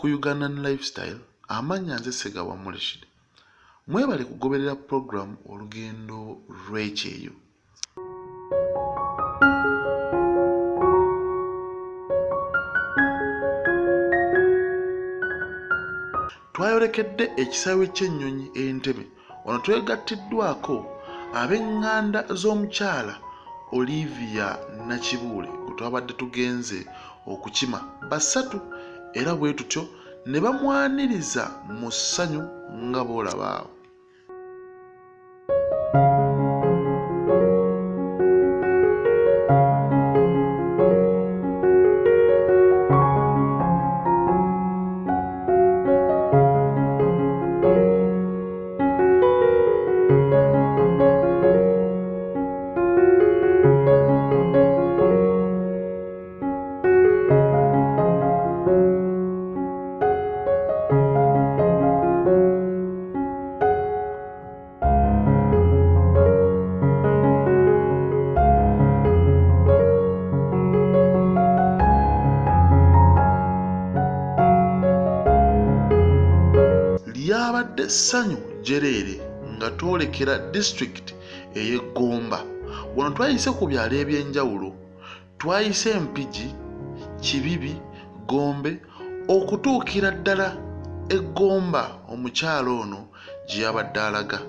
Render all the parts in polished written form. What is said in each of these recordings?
ku Ugandan Lifestyle amanya nze Ssegawa Rashid. Mwebale kugoberera program olugendo lw'ekyeyo. Twayolekedde ekisaawe ky'ennyonyi Entebbe. Wano twegattiddwako ab'eŋŋanda z'omukyala Olivia Nakibuule gwe twabadde tugenze okukima basatu era bwe tutyo ne bamwaniriza mu ssanyu nga boolaba awo. Lyabadde ssanyu jereere nga twolekera district ey'e Gomba. Wano twayise ku byalo eby'enjawulo. Twayise Mpigi, Kibibi, Gombe okutuukira ddala e Gomba omukyalo ono gye yabadde alaga.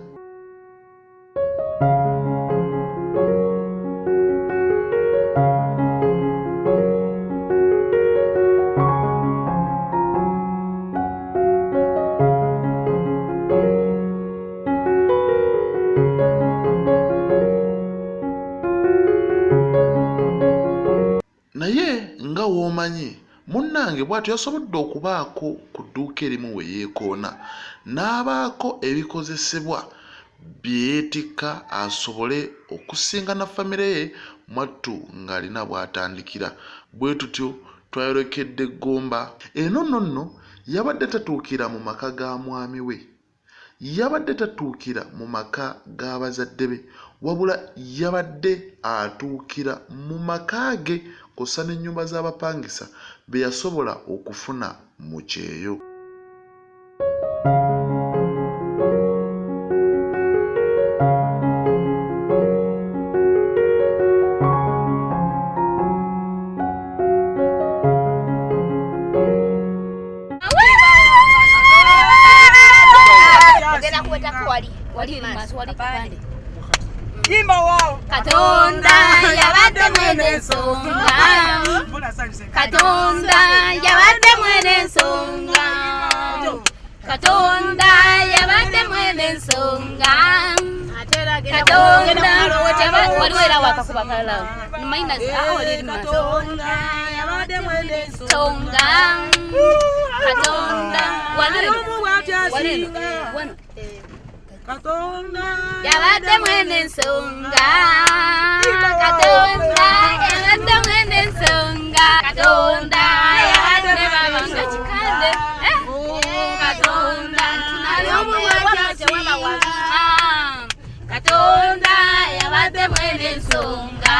Naye nga w'omanyi munnange bw'atyo yasobodde okubaako ku dduuka erimu we yeekoona n'abaako ebikozesebwa bye yeetikka asobole okusingana famire ye mwattu ng'alina bw'atandikira. Bwe tutyo twayolekedde Gomba. Eno nno yabadde tatuukira mu maka ga mwami we, yabadde tatuukira mu maka g'abazadde be, wabula yabadde atuukira mu maka ge kosa n'ennyumba z'abapangisa be yasobola okufuna mu kyeyo. Katonda yabadde mwene ensonga, Katonda yabadde mwene ensonga, Katonda yabadde mwene ensonga, Katonda waliwo era wakakuba kalala numayina Katonda yabadde mwene ensonga, Katonda wano Katonda yabadde mwene ensonga, Katonda yabadde mwene ensonga, Katonda yabadde babanga kikande Katonda Katonda yabadde mwene ensonga,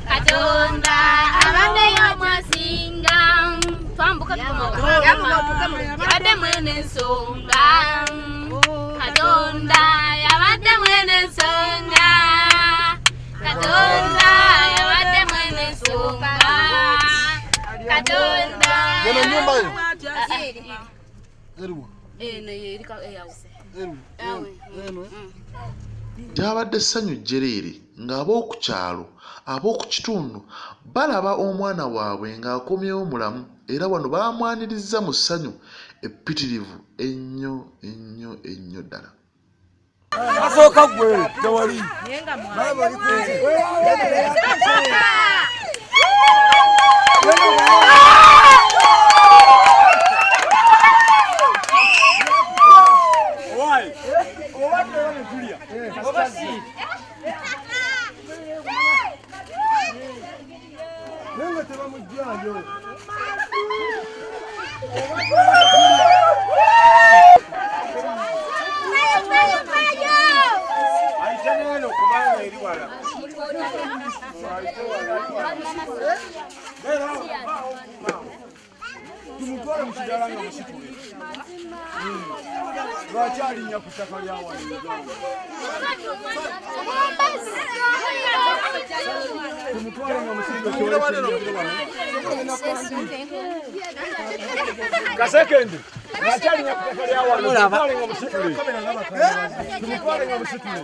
Katonda abadde yamwasinga twambuka yabadde mwene ensonga, Katonda yabadde mwene ensonga, Katonda yabadde mwene ensonga, Katonda nyumba yo Gyabadde ssanyu jereere ng'ab'oku kyalo ab'oku kitundu balaba omwana waabwe ng'akomyewo mulamu era wano baamwanirizza mu ssanyu eppitirivu ennyo ennyo ennyo ddala. Asooka gwe tewali. tumutwale mu kidaala nga musitule. Lwaki alinnya ku ttaka lya wano? Tumutwale nga musitule. Kasekende, lwaki alinnya ku ttaka lya wano? Tumutwale nga musitule. Tumutwale nga musitule.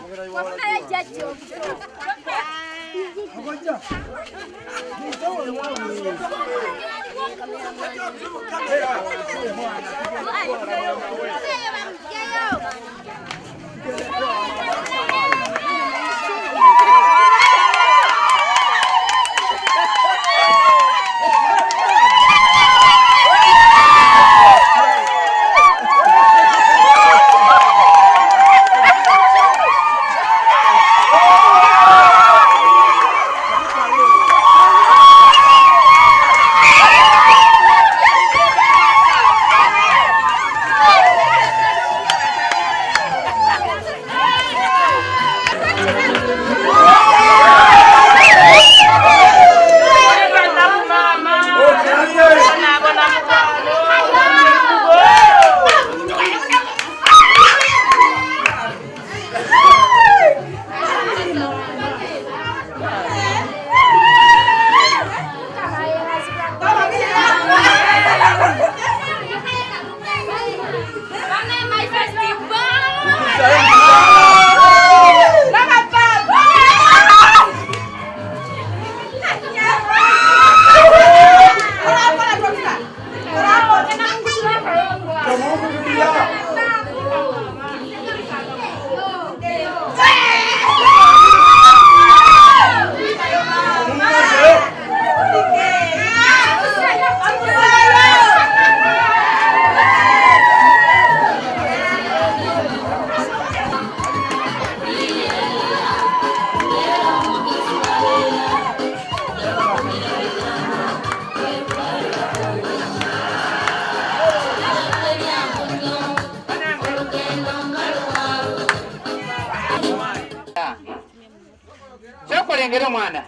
Ngero mwana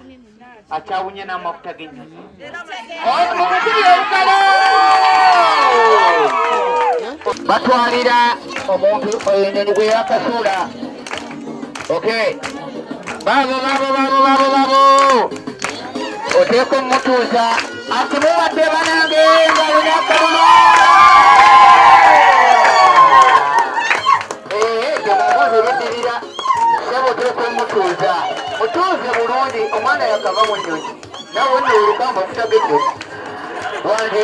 achawunye na mafuta g'ennyonyi batwalira omuntu ennyonyi bwe yakasuula. Okay, babo oteeka omutuuza ati muwadde banange nga lunakabuno temubuuzi bidirira sebo oteeka omutuuza mutuuze bulungi. Omwana yakava mu nnyonyi nawe nno olugamba okutaga ennyonyi wange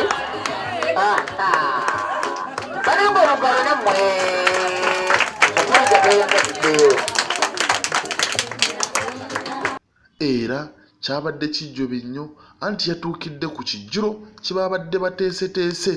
banange olugalo nammwe omutuuze geyangatiddeyo. era kyabadde kijjobe nnyo anti yatuukidde ku kijjulo kye baabadde bateeseteese.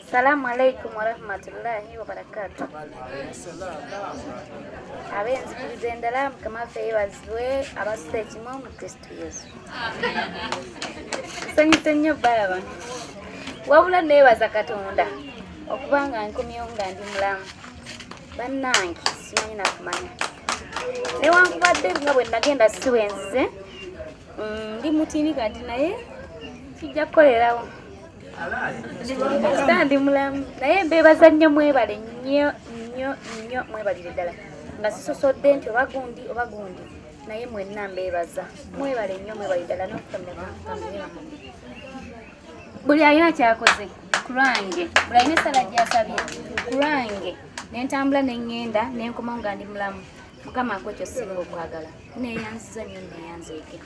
Assalamu alaikum warahmatullahi wabarakatuh. Abenzikiriza endala Mukama waffe yeebazibwe abasusse ekimu mu Kristo Yesu. Nsanyuse nnyo balaba wabula neebaza Katonda okuba nga nkomyewo nga ndi mulamu. Bannange simanyi nakumanya newankubadde nga bwe nagenda siwenzize ndi mutiini kati naye kijja kukolerawo ndi mulamu naye mbeebaza nnyo mwebale nnyo mwebalire ddala nga sisosodde nti oba gundi naye mwenna mbeebaza mwebale nnyo mwebale ddala n'okutamira buli alina kyakoze ku lwange, buli alina essala gy'asabye ku lwange, n'entambula n'engenda n'enkomawo nga ndi mulamu. Mukama ako ekyo singa okwagala neeyanziza nnyo neeyanzeeke.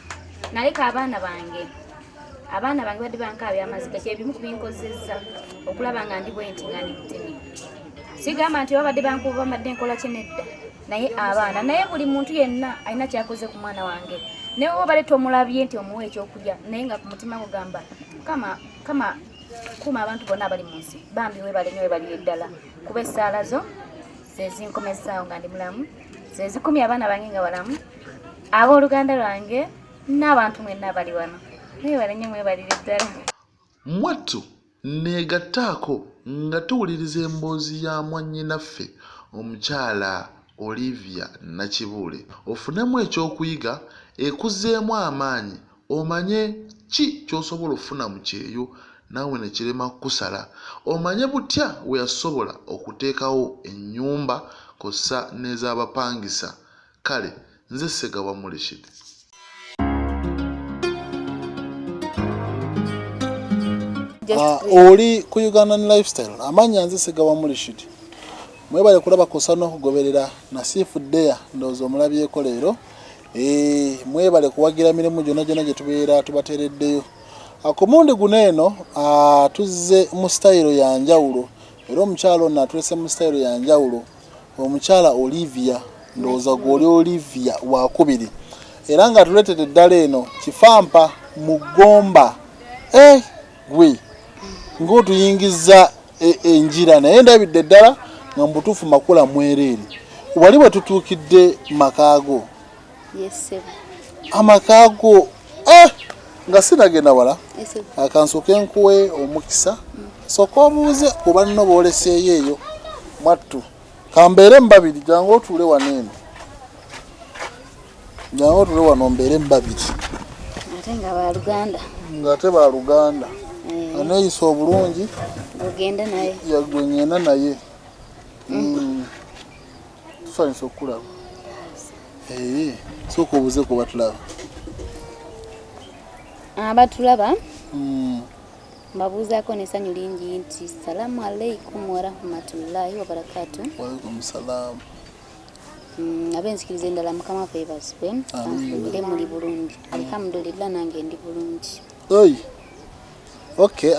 Naleka abaana bange badde bankaabya amaziga kyebimu ku binkozezza okulaba nga ndi bwenti nga ndi mutemi. Sigamba nti babadde bankuba badde nkola kye nedda, naye abaana, naye buli muntu yenna alina kyakoze ku mwana wange. naye oba baleeta omulabye nti omuwa ekyokulya naye nga ku mutima gugamba kama kuuma abantu bonna abali mu nsi bambi webale nyo webalire ddala kuba essaala zo zezinkomezaawo nga ndi mulamu zezikumya abaana bange nga balamu abooluganda lwange n'abantu mwenna abali wano mwebale nnyo mwebalire ddala. Mwattu neegattaako nga tuwuliriza emboozi ya mwannyinaffe omukyala Olivia Nakibuule ofunemu ekyokuyiga ekuzzeemu amaanyi omanye ki ky'osobola okufuna mu kyeyo naawe ne kirema kusala omanye butya we yasobola okuteekawo ennyumba kossa n'ez'abapangisa. Kale nze Ssegawa Rashid. Oli ku Ugandan Lifestyle amanya nze Ssegawa Rashid. Mwebale kulaba kosa n'okugoberera nasiifuddeya ndowooza omulabyeko leero. Mwebale kuwagira mirimu gyonna gye tubeera tubateereddeyo. Akumundi guno eno tuzze mu style ya njawulo era omukyala ono atulese mu style ya njawulo omukyala Olivia ndowooza gw'oli Olivia wakubiri era nga tuleetedde eddala eno Kifampa Mugomba gwe ng'otuyingiza enjira naye ndabidde eddala nga mu butuufu makula mwereere. Wali bwe tutuukidde makaago? Yes, amakaago nga sinagenda wala akansoke nkuwe omukisa soka obuuze ku banno booleseeyo eyo mwattu kambeere mbabiri jangu otuule wano eno jangu otuule wano mbeere mbabiri ate nga baluganda ng'ate baluganda aneeyisa obulungi ogenda naye yagwe ngenda naye tusanyusa okukulaba soka obuuze ku batulaba abatulaba mbabuuzaako n'essanyu lingi nti salaamu aleikum warahmatullahi wabarakatu. Waalaikum salaam. Ab'enzikiriza endala mukama waffe yeebazibwe kansubire muli bulungi alhamdulillah nange ndi bulungi. Okay,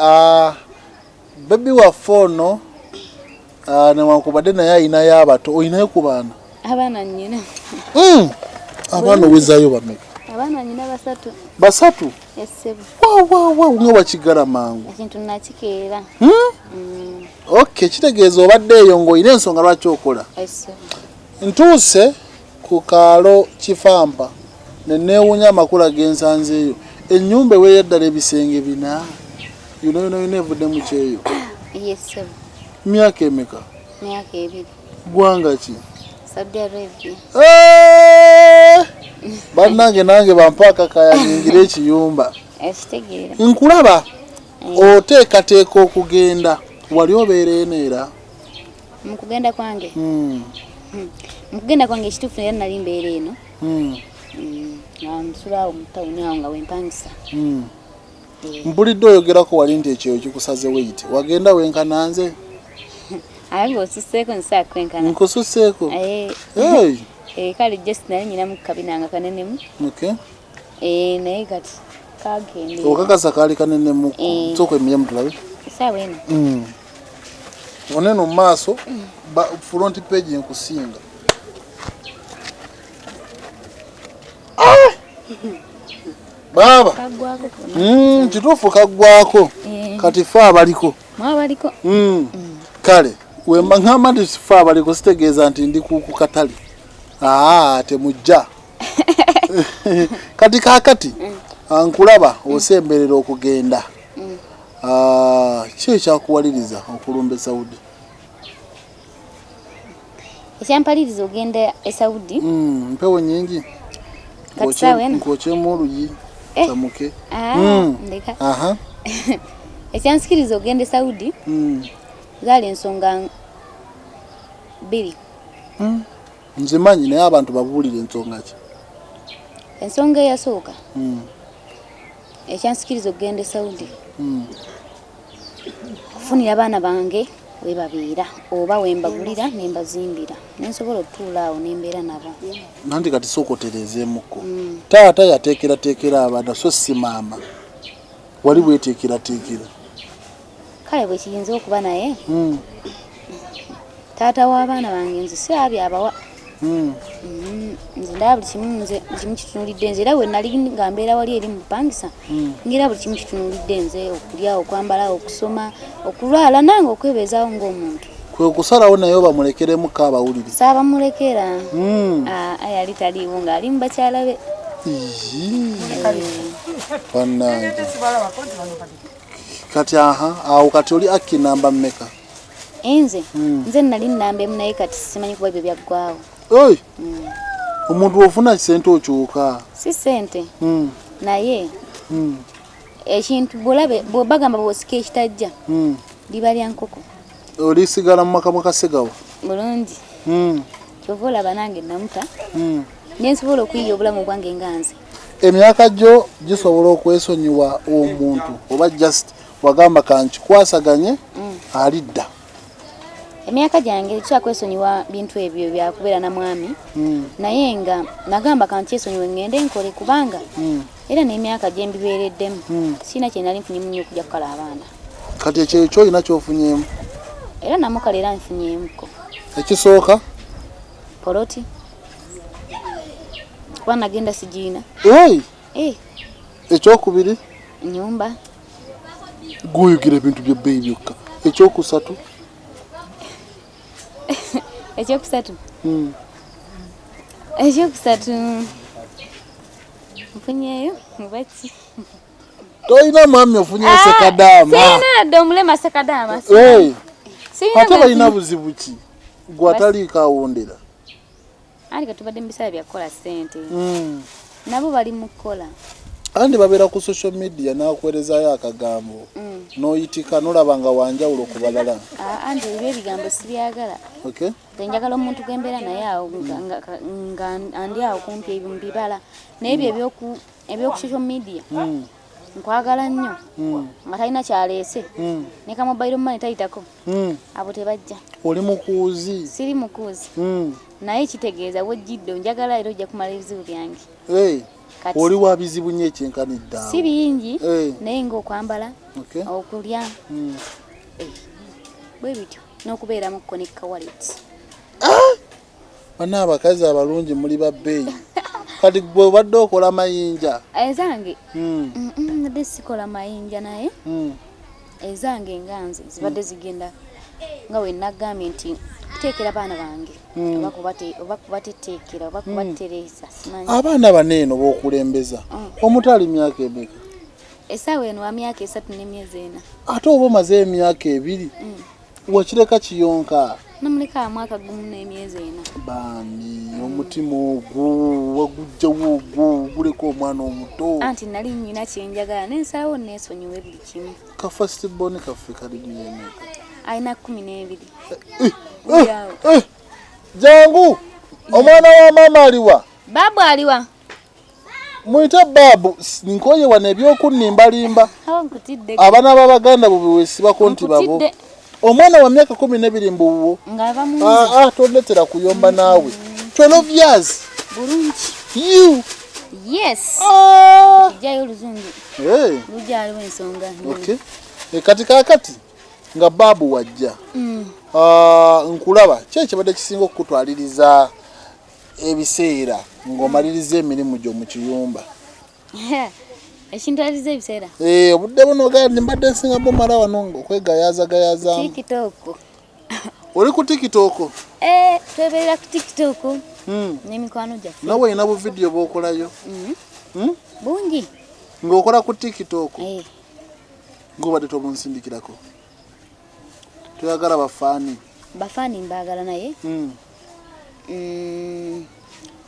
baby waffe ono newankubadde naye ayinayo abato oyinayo ku baana? Abaana nnyina. Abaana owezaayo bameka? Abaana nnyina basatu. Basatu? Essebu. Nga wakigala mangu. Ekintu nakikeera. Okay, kitegeeza obadde eyo ng'olina ensonga lwaki okola? Essebu. Ntuuse ku kaalo Kifampa ne neewunya amakulu ag'ensanzeeyo. Ennyumba eweeyo ddala ebisenge bina. Yona evudde mu kyeyo? Essebu. Myaka emeka? Myaka 2. Ggwanga ki? Saudi Arabia. Bannange nange bampaaka kaya nyingire ekiyumba. Ekitegeera. Nkulaba oteekateeka okugenda wali obeera neera? Mu kugenda kwange? Mu kugenda kwange ekituufu era nali mbeera eno. Nga nsulaawo mu tawuni awo nga wempangisa. Mpulidde oyogerako wali nti ekyeyo kikusaze weyiti. Wagenda wenkana nze? Ayange osusseeko nsaa kwenkana. Nkususseeko? Kale just naye nyinamu kabinanga kanenemu. Okay. Naye kati kagende. Okakasa kaali kanenemu sooka emiyemu tulabe. Saawa eno. Oneno mu maaso front page nkusinga. Baba. Kagwako. Kituufu kaggwako. Kati ffe abaliko. Mwabaliko. Kale wemba ngamba nti ffe abaliko sitegeeza nti ndi ku katale. Temujja. Kati kaakati nkulaba osemberera okugenda. Ki ekyakuwaliriza okulumba e Saudi? Ekyampaliriza ogenda e Saudi? Mpewo nyingi. Kati saawa eno? Nkokyemu oluyi samuke. Ndeka. Ekyansikiriza ogenda e Saudi? Zaali ensonga 2. Nzimanyi naye abantu babuulire ensonga ki? Ensonga eyasooka ekyansikiriza okugenda e Saudi kufunira abaana bange we babeera oba we mbagulira ne mbazimbira nensobola okutuula awo ne mbeera nabo. Nanti kati sooka otereezeemuko. Taata yateekerateekera abaana so si maama. Wali bweteekerateekera? Kale bwe kiyinza okuba naye taata w'abaana bange nze sirabye abawa. nze ndaba buli kimu kitunulidde nze era we nali nga mbeera wali eri mupangisa ngera buli kimu kitunulidde nze okulya okwambala okusoma okulwala nange okwebeezaawo ng'omuntu kwe kusalawo naye bamulekeremu abawulire saabamulekera yali taliiwo ng'ali mu bakyala be bannange kati awo kati oli aki namba mmeka nze nali nnamba emu naye kati simanyi kuba ebyo byaggwawo omuntu ofuna kisente okyuka si sente naye ekintu bw'obagamba bw'osika ekitajja liba lya nkoko olisigala mu maka mwakasegawa bulungi kyova olaba nange namuta nensobola okuyiya obulamu bwange nga nze emyaka gyo gisobola okwesonyiwa omuntu oba just wagamba kankikwasaganye alidda emyaka gyange kyakwesonyiwa bintu ebyo byakubeera na mwami naye nga nagamba kankyesonyiwe ngende nkole kubanga era n'emyaka gye mbibeereddemu sirina kye nali nfunye munyo okujja kukala abaana kati ekyo kyolina kyofunyeemu era namukala era nfunyeemuko ekisooka poloti kuba nagenda sigiina ekyokubiri nyumba guyugira ebintu byebbeeyi byokka ekyokusatu ekyokusatu nfunyeeyo mubaki toyina mwami ofunye sekadaama sirina dde omulema sekadaama ate balina buzibu ki gwe ataliiko awondera andi katubadde mu biseera byakukola ssente nabo bali mu kukola andi babeera ku social media n'akuweerezaayo akagambo n'oyitika n'olaba nga wanjawulo ku balala andi ebyo ebigambo sibyagala nze njagala omuntu gwembeera naye awo nga andi awo kumpi mbibala naye ebyo ebyoku social media nkwagala nnyo nga talina kyaleese ne kamobairo mane tayitako abo tebajja oli mukuuzi siri mukuuzi naye kitegeeza wejjidde njagala era ojja kumala ebizibu byange oli wa bizibu nnyo ekyenkanidde awo si bingi naye ng'okwambala okulya bwe bityo n'okubeeramu connect wallet bana abakazi abalungi muli babbeeyi kati gwe obadde okola mayinja ezange nadde sikola mayinja naye ezange nga nze zibadde zigenda nga we nagambye nti kuteekera baana bange oba kubateteekera oba kubatereza simanyi abaana baneeno b'okulembeza omutali myaka emeka essaawa eno wa myaka 3 n'emyezi 4 ate oba omaze emyaka 2 wakireka kiyonka namuleka mwaka gumu n'emyezi 4 baani omutima ogwo wagujjawo ogwo guleko omwana omuto anti nali nnyina kyenjagala nensalawo neesonyiwe buli kimu ka first born kaffe kali myemeka alina 12 jangu omwana wa maama aliwa babu aliwa muyite babu nkoye wana ebyokunnimbalimba abaana b'abaganda bubiwesibako nti babo omwana wa myaka 12 mbuwo tondetera kuyomba naawe 12 years bulungi you yes jayo luzungu lujaliwo ensonga kati kakati nga babu wajja nkulaba kyekibadde kisinga okukutwaliriza ebiseera ng'omaliriza emirimu gyo mu kiyumba ekintwaliriza ebiseera obudde buno gandi mbadde nsinga bomala wano okwegayaazagayaazamu tikitoko oli ku tikitoko twebeera ku tikitoko n'emikwano gyaffe nawe olina buvidiyo bw'okolayo bungi ng'okola ku tikitoko ng'obadde tobunsindikirako toyagala bafaani mbaagala naye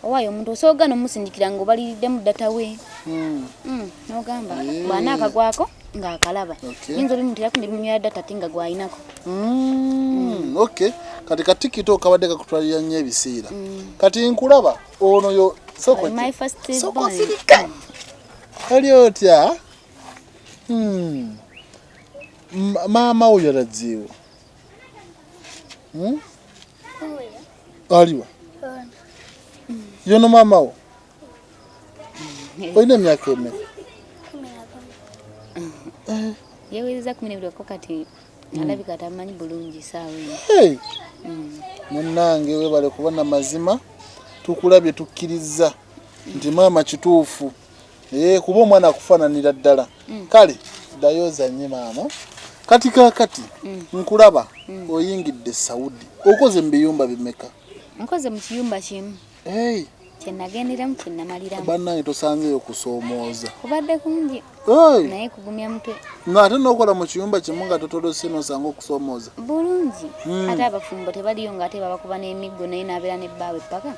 owaayo omuntu osooga n'omusindikira ng'obaliridde mu data we n'ogamba bwana akagwako ng'akalaba yinza oli muntu yakundi mumyo ya data ate nga gwayinako kati ka tiktok kabadde kakutwalira nnyo ebiseera kati nkulaba ono yo sokosirika oli otya maama oyo aladziwo aliwa yono maama wo olina emyaka emeka yeweereza 12 kati alabika tamanyi bulungi saawa munnange webale kubona mazima tukulabye tukkiriza nti maama kituufu kuba omwana akufaananira ddala kale ddayo ozanye maama kati kaakati nkulaba oyingidde Saudi okoze mu biyumba bimeka? Nkoze mu kiyumba kimu kyenagenderamu kyenamaliramu bannange tosanzeeyo kusoomooza kubadde kungi naye kugumya mutwe ng'ate n'okola mu kiyumba kimu nga totolose n'osanga okusoomooza bulungi ate abafumbo tebaliyo ng'ate babakuba n'emiggo naye n'abeera n'ebbaawe ppaka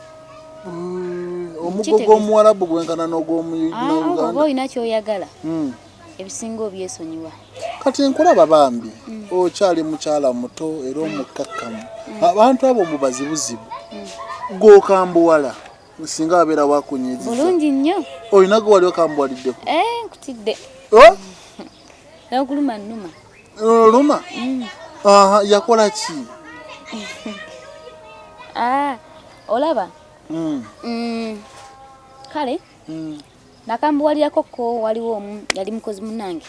omuggo gw'omuwarabu gwenkana n'ogw'omuuganda oba olina kyoyagala ebisinga obyesonyiwa kati nkulaba bambi okyali mukyala muto era omukkakkamu abantu abo mu bazibuzibu gw'okambuwala singa wabeera wakunyiiziza bulungi nnyo olina gwe wali okambuwaliddeko nkutidde n'okuluma nnuma oluma yakola ki olaba kale nakambuwalirako ko waliwo omu yali mukozi munnange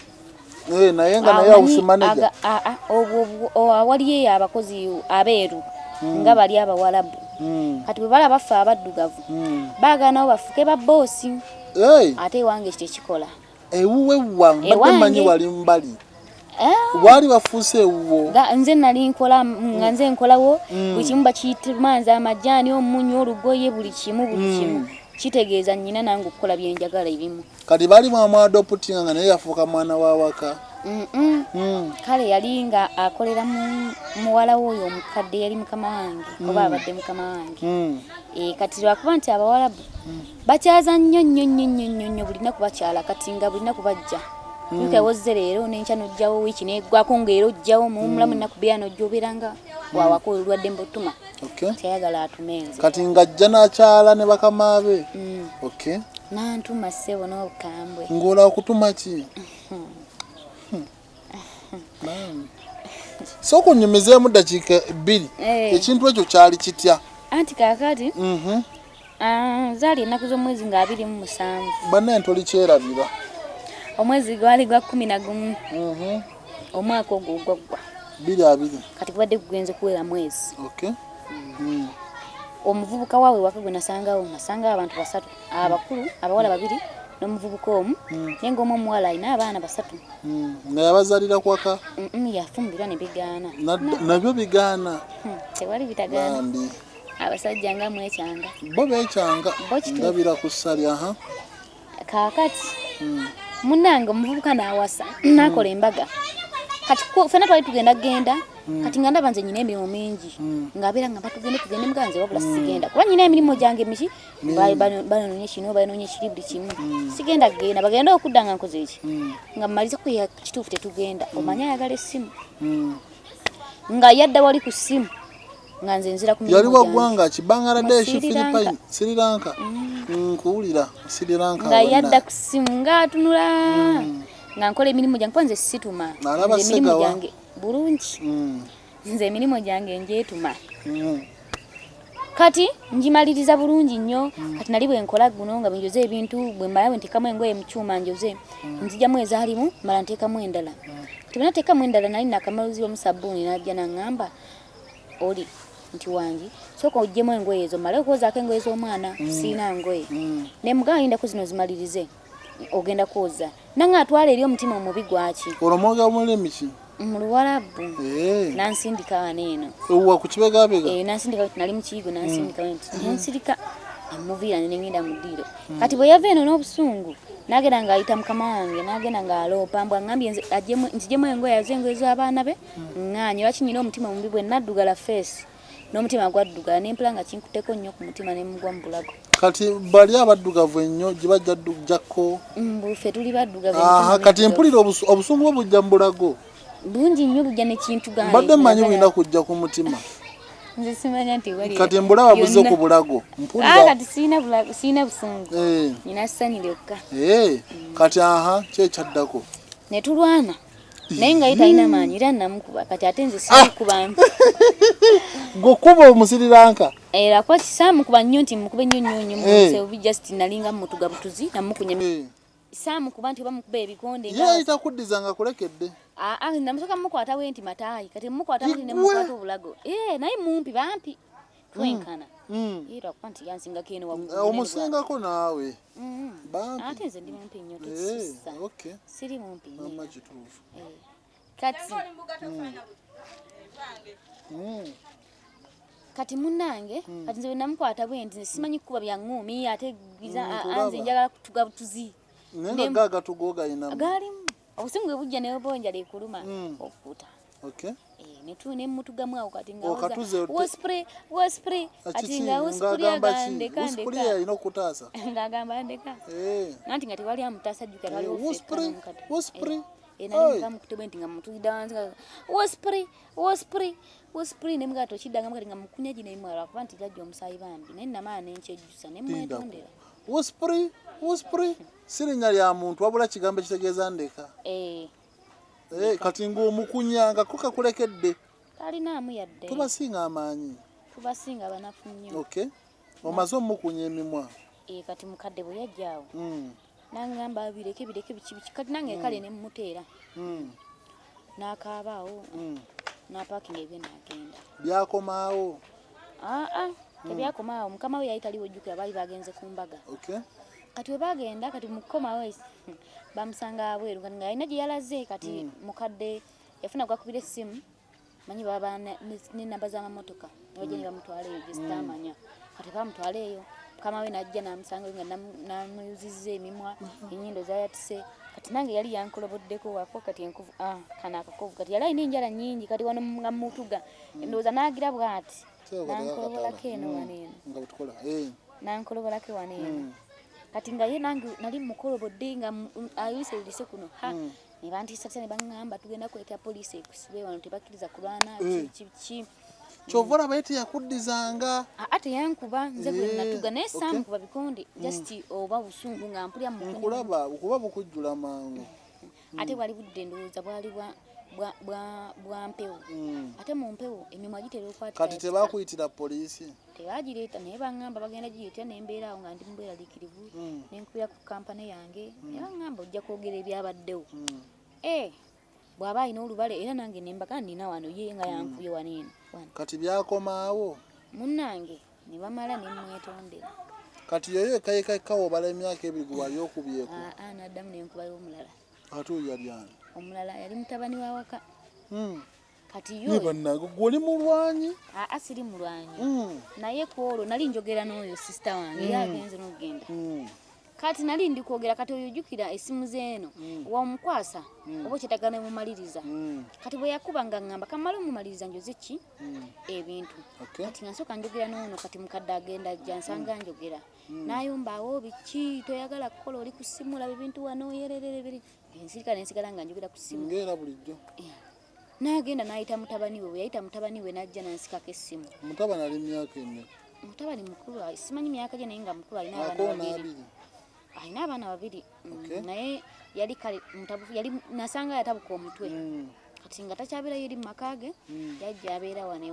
naye nga naye awusimaneja awaliyo abakozi abeeru nga bali abawalabu kati bwe balaba ffe abaddugavu baagala nabo bafuke babboosi ate ewange ekyo tekikola ewuwe wange mbadde mmanyi wali mbali wali bafuuse ewuwo nze nali nkola nga nze nkolawo buli kimu bakitumanza amajaani omunyu olugoye buli kimu kitegeeza nnyina nange okukola byenjagala ebimu kati baali mwamwadoputinga nga naye yafuuka mwana wa waka kale yali nga akolera muwala we oyo omukadde yali mukama wange oba abadde mukama wange kati lwakuba nti abawalabu bakyaza nnyo nnyo bulina kubakyala kati nga bulina kubajja nkewozze leero n'enkya n'ojjawo wiiki neggwako ng'era ojjawo muwumulamu ennaku bbiri n'ojja obeera nga wawaka olwadde mbutuma kyayagala atumenze kati ng'ajja n'akyala ne bakama be n'antuma ssebo n'obukambwe ng'ola okutuma ki so kunyumizeemu ddakiika 2 ekintu ekyo kyali kitya anti kaakati zaali ennaku z'omwezi nga 27 bannaye ntoli kyerabira omwezi gwali gwa 11 omwaka ogwo gwaggwa 22 kati kubadde kugenze kuwera mwezi omuvubuka waawe waka gwe nasangawo abantu 3 abakulu abawala 2 n'omuvubuka omu naye ng'omu omuwala alina abaana 3 naye abazaalira kwaka yafumbirwa ne bigaana nabyo bigaana tewali bitagaana abasajja nga mwekyanga bo beekyanga ndabira ku ssali kaakati munnange omuvubuka n'awasa n'akola embaga kati ffenna twali tugenda kati nga ndaba nze nyina emirimu mingi ng'abeera nga tugende muganze wabula sigenda kuba nyina emirimu gyange miki banonye kino banonye ekiri buli kimu sigenda kugenda bagenda okudda nga nkoze eki nga mmaliza kuya kituufu tetugenda omanye ayagala essimu nga yadda wali ku ssimu nga nze nzira ku mirimu yali waggwanga ki Bangladesh Philippines Sri Lanka nkuwulira Sri Lanka nga yadda ku ssimu ng'atunula nga nkola emirimu gyange nze situma emirimu gyange bulungi nze emirimu gyange njeetuma kati njimaliriza bulungi nnyo kati nali bwe nkola guno nga njoze ebintu bwe mmala bwe nteekamu engoye mu kyuma njoze nzijamu ezaalimu mala nteekamu endala kati bwe nateekamu endala nali nakamaluzi omusabbuuni n'ajja n'aŋŋamba oli nti wangi sooka oggyemu engoye ezo mmale okwozaako engoye z'omwana siina ngoye ne mugamba lindako zino zimalirize ogenda kwoza nange atwala eri omutima omubi gwaki olomwoga mulimi ki mu Luwarabu nansindika wano eno wa ku kibegabega nansindika nali mu kiyigo nansindika nensirika amuviira nengenda mu ddiiro kati bwe yava eno n'obusungu nagenda ng'ayita mukama wange nagenda ng'aloopa mbw aŋŋambye nzijemu engoye engoye z'abaana be ŋŋaanye lwaki nyina omutima mubi bwe naddugala feesi n'omutima gwaddugala nempula nga kinkutteko nnyo ku mutima ne mugwa mu bulago kati bali abaddugavu ennyo gye bajja ddujjako ffe tuli baddugavu kati mpulira obusungu bwe bujja mu bulago bungi nnyo bujja nekintu gange mbadde mmanyi bulina kujja ku mutima nze simanya nti wali kati mbulaba buze ku bulago mpulira kati siina busungu nina ssanyu lyokka kati kyekyaddako ne tulwana naye nga ye talina maanyi era namukuba kati ate nze sikuba gwokuba omusiriranka era kwa kisaamukuba nnyo nti mukube nnyo museobi just nalinga mutuga butuzi namukunya saamukuba nti oba mukuba ebikonde ye ayita kuddiza nga kulekedde namusoka mukwata we nti mataayi kati mukwata muti ne mukwata obulago naye mumpi bampi twenkana Era kwanti yansinga kene omusingako naawe bambi ate nze ndi mumpi nnyo tususa okay siri mumpi nnyo mama kituufu kati kati munange kati nze namukwata bwendi simanyi kuba byaŋŋumi ate anze njagala tugabutuzi nenga gaga tugoga ina galimu obusimu bwe bujja ne bonja lekuluma okuta okay netune mutugamu awo kati nga spray ati nga spray agande kande spray ino kutasa ngagamba ndeka nanti ngati wali amutasa juka wali spray nali ngamukutebe nti nga mutuidanza spray ne mgato chidanga mkati nga mukunyaji ne imwala kuba nti jajja omusayi bambi naye namala nenchejusa ne mwetondera spray sirinya lya muntu wabula kigambo kitegeeza ndeka kati ng'omukunyanga ko kakulekedde talinaamu yadde tubasinga amaanyi tubasinga banafu nnyo okay omaze omukunya emimwa kati mukadde bwe yajjaawo nangamba bireke biki kati nange kale ne mmuteera n'akaabaawo n'apakinga ebye n'agenda byakomaawo tebyakomaawo mukama we yayitaliwo ojjukira baali bagenze ku mbaga okay kati we bagenda kati mukomawo bamusanga abweru kati nga alina gye yalaze kati mukadde yafuna gwakubira essimu manyi baba n'ennamba z'amamotoka nebajja ne bamutwala eyo gyesitamanya kati bamutwala eyo mukama we najja namusanga nga namuyuzizza emimwa ennyindo zayatise kati nange yali yankoloboddeko wako kati enkuvu kana akakovu kati yali alina enjala nnyingi kati wano nga mutuga endowooza n'agira bw'ati nankolobolako eno waneeno nankolobolako waneeno kati nga ye nange nali mukolobodde nga ayise kuno ne bantiisa ne baŋŋamba tugenda kweta poliisi ekusibe wano tebakkiriza kulwana ki kyovula baite yakuddizanga ate yankuba nze gwe natuga naye samukuba bikondi just oba busungu nga mpulya nkulaba okuba bukujjula mangu ate bwali budde ndowooza bwali bwa mpewo ate mu mpewo emimwa gitera okwatira kati tebakuyitira poliisi tebagireeta naye baŋŋamba bagenda gireeta nembeera awo nga ndi mubweraliikirivu nenkubira ku kampani yange naye baŋŋamba ojja kwogera ebyabaddewo bw'aba alina olubale era nange nembaga nina wano ye nga yankubye waneeno kati byakomaawo munnange ne bamala nemwetondera kati yoyo ekayekawo bala emyaka ebiri gwe wali okubyeko naddamu nenkubayo omulala ate oyo yali ani omulala yali mutabani wa waka kati yo bannange gwoli mulwanyi siri mulwanyi naye ku olwo nali njogera n'oyo sisita wange yagenze n'okugenda kati nali ndi kwogera kati oyo ojjukira essimu zeeno wamukwasa oba kyetagana mumaliriza kati bwe yakuba nga ŋŋamba kamala omumaliriza njoze ki ebintu kati nga nsooka njogera n'ono kati mukadde agenda ajja nsanga njogera n'ayombaawo biki toyagala kukola oli ku ssimu olaba ebintu wano yererere biri ensirika nensigala nga njogera ku ssimu ngera bulijjo n'agenda n'ayita mutabani we yayita mutabani we n'ajja n'ansikako essimu mutabani ali myaka emeka mutabani mukulu simanyi myaka gye naye nga mukulu alina abaana babiri alina abaana babiri naye yali kale yali nasanga yatabuka omutwe kati nga takyabeerayo eri mu maka ge yajja abeera wano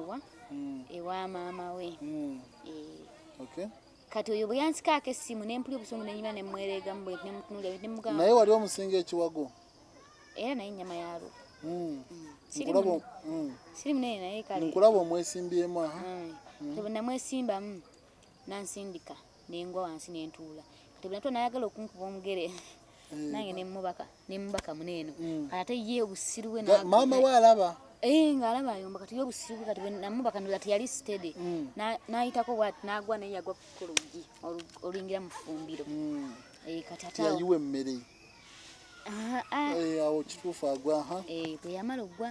ewa maama we kati oyo bwe yansikaako essimu nempulya obusungu nenyuma nemwereegamu bwe nemutunulira nemugamba naye wali omusinga ekiwago era naye ennyama yalo siri munene naye kale nkulaba omwesimbyemu namwesimbamu nansindika nengwa wansi nentuula kati bwe natwa nayagala okunkuba omugere nange nemubaka muneeno ate ye obusiru bwe maama we alaba ng'alaba ayomba kati ye obusiru bwe kati bwe namubaka nti yali steady n'ayitako bwati n'agwa naye yagwa ku luggi oluyingira mu ffumbiro kati ate yayiwa emmere awo kituufu agwa bwe yamala oggwa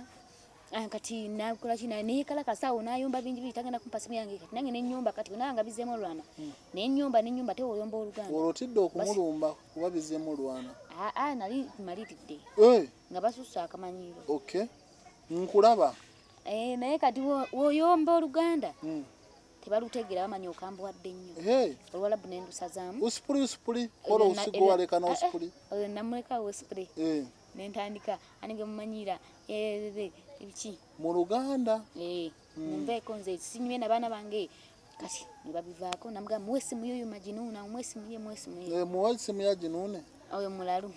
kati nakola ki neyekalakasa awo n'ayomba bingi biri tagenda kumpa simu yange kati nange n'ennyumba kati bwe nga bizeemu olwana n'ennyumba te oyomba oluganda olwotidde okumulumba kuba bizeemu olwana nali maliridde nga basussa akamanyiiro nkulaba naye kati woyomba oluganda tebalutegeera bamanya okambuwadde nnyo olwalabu n'endusazaamu usipuli kola obusigo waleka n'osipuli oyo namulekawo osipuli nentandika anige mumanyira ebiki mu luganda mumveeko nze sinyumye nabaana bange kati nebabivaako namugamba muwe essimu yoyo majinuuna muwe essimu ya jinuune oyo mulalu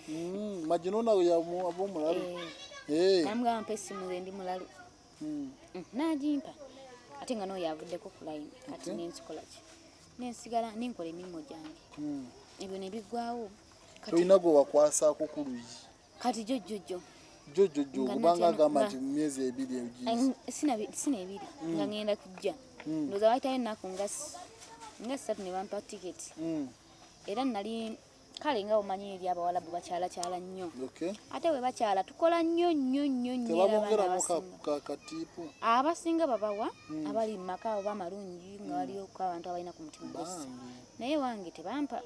majinuuna aba omulalu namugamba mpa essimu ze ndi mulalu nagimpa ate nga no yavuddeko ku line kati nensikola ki nensigala ninkola emirimu gyange ebyo ne biggwaawo toyina gwe wakwasaako ku luyi kati jjojjo kubanga agamba nti mu myezi 2 egiyize sina 2 nga ngenda kujja ndowooza wayitayo ennaku nga 3 ne bampa tiketi era nali kale nga omanyi eri abawalabu bakyalakyala nnyo ate we bakyala tukola nnyo abasinga babawa abali mu maka oba amalungi nga waliyo abantu abalina ku mutima gusa naye wange tebampa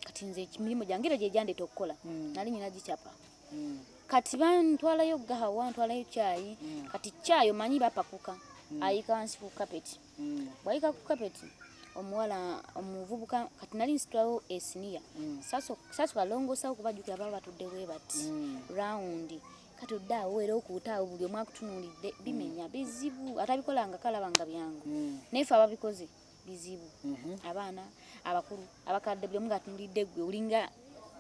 kati nze emirimu gyange era gye gyandeeta okukola nali nyina gicapa kati bantwalayo gahawa ntwalayo caayi kati caayi omanyi bapakuka ayika wansi ku kapeti bwayika ku kapeti omuwala omuvubuka kati nali nsitulawo esiniya saso kalongosawo kubajjukira baba batudde bwe bati rawundi kati oddaawo era okuutaawo buli omu akutunuulidde bimenya bizibu atabikolanga kalabanga byangu naye fe ababikoze bizibu abaana abakulu abakadde buli omu ngaatunulidde ggwe olinga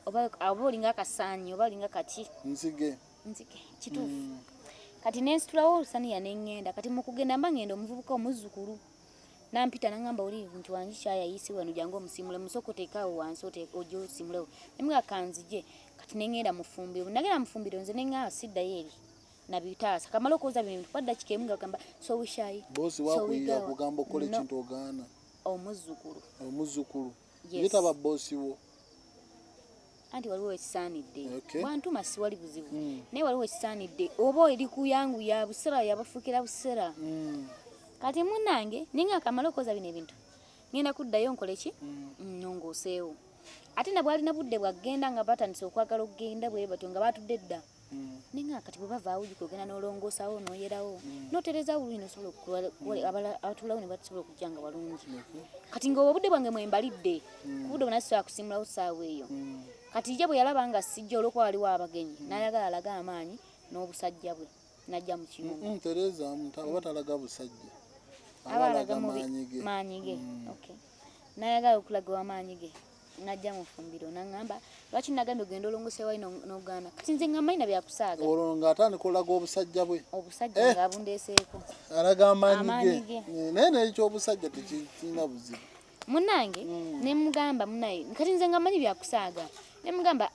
oba olinga akasaanyi oba olinga kati nzige kituufu kati nensitulawo olusaniya neŋŋenda kati mu kugenda mba ngenda omuvubuka omuzzukulu nampita nangamba oli nti wangi kyayayise wano jangu omusimule musokoteekaawo wansi ojja osimulewo nemuga kanzije kati neŋŋenda mufumbiro nagenda mufumbiro nze neŋŋawa siddayo eri nabitaasa kamala okwoza bintu paddakika emu gagamba sowishayi boosi wakuyiga kugamba okola ekintu ogaana omuzzukulu yetaba boosi wo anti waliwo ekisaanidde bwantuma siwali buzibu naye waliwo ekisaanidde oba eri kuyangu ya busera yabafuukira busera kati munnange ninga akamala okoza bino ebintu ngenda kuddayo nkole ki nongooseewo ate na bwalina budde bwagenda nga batandise okwagala okugenda bwe batyo nga batudde dda ninga kati bwe bavaawo ogenda n'olongoosawo n'oyerawo n'oterezaawo olulimi nosobola abatulawo ne basobola okujja nga balungi kati nga obudde bwange mwembalidde kubudde bwonna sisobola kusimulawo ssaawa eyo kati je bwe yalaba nga sijja olwokuba waliwo abagenyi n'ayagala alaga amaanyi n'obusajja bwe najja mu kibuga Tereza oba talaga busajja abalaga maanyi ge n'ayagala okulaga w'amaanyi ge najja mu ffumbiro n'aŋŋamba lwaki nagambye ogenda olongoseewayo n'ogaana kati nze nga mmalina byakusaaga olwo ng'atandika olaga obusajja bwe obusajja ng'abundeeseeko alaga amaanyi ge naye n'ekyobusajja tekirina buzibu munnange ne mugamba munnaye kati nze nga mmanyi byakusaaga ne mugamba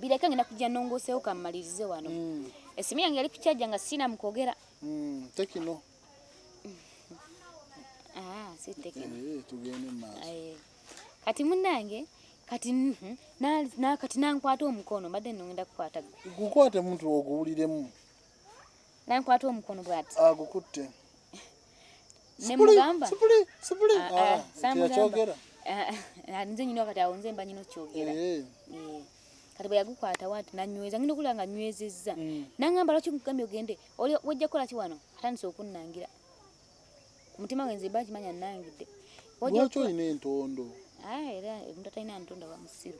bireka ngenda kujja nongoseewo kammalirize wano esimu yange yali kukyajja nga sina mukwogera tekino si tekino tugende maaso kati munnange kati kati nankwata omukono mbadde nongenda kukwata gukwate muntu oguwuliremu nankwata omukono bwati agukutte nemugamba sipuli kyogera nze nyina kati awo nze mba nyina okyogera kati bwe yagukwata wati nanyweza ngenda okulaba nga nywezezza nangamba lwaki nkugambye ogende wajja kukola ki wano atandise okunnangira omutima gwe nze bakimanya nnangidde lwaki olina entondo era omuntu atalina ntonda wa musiru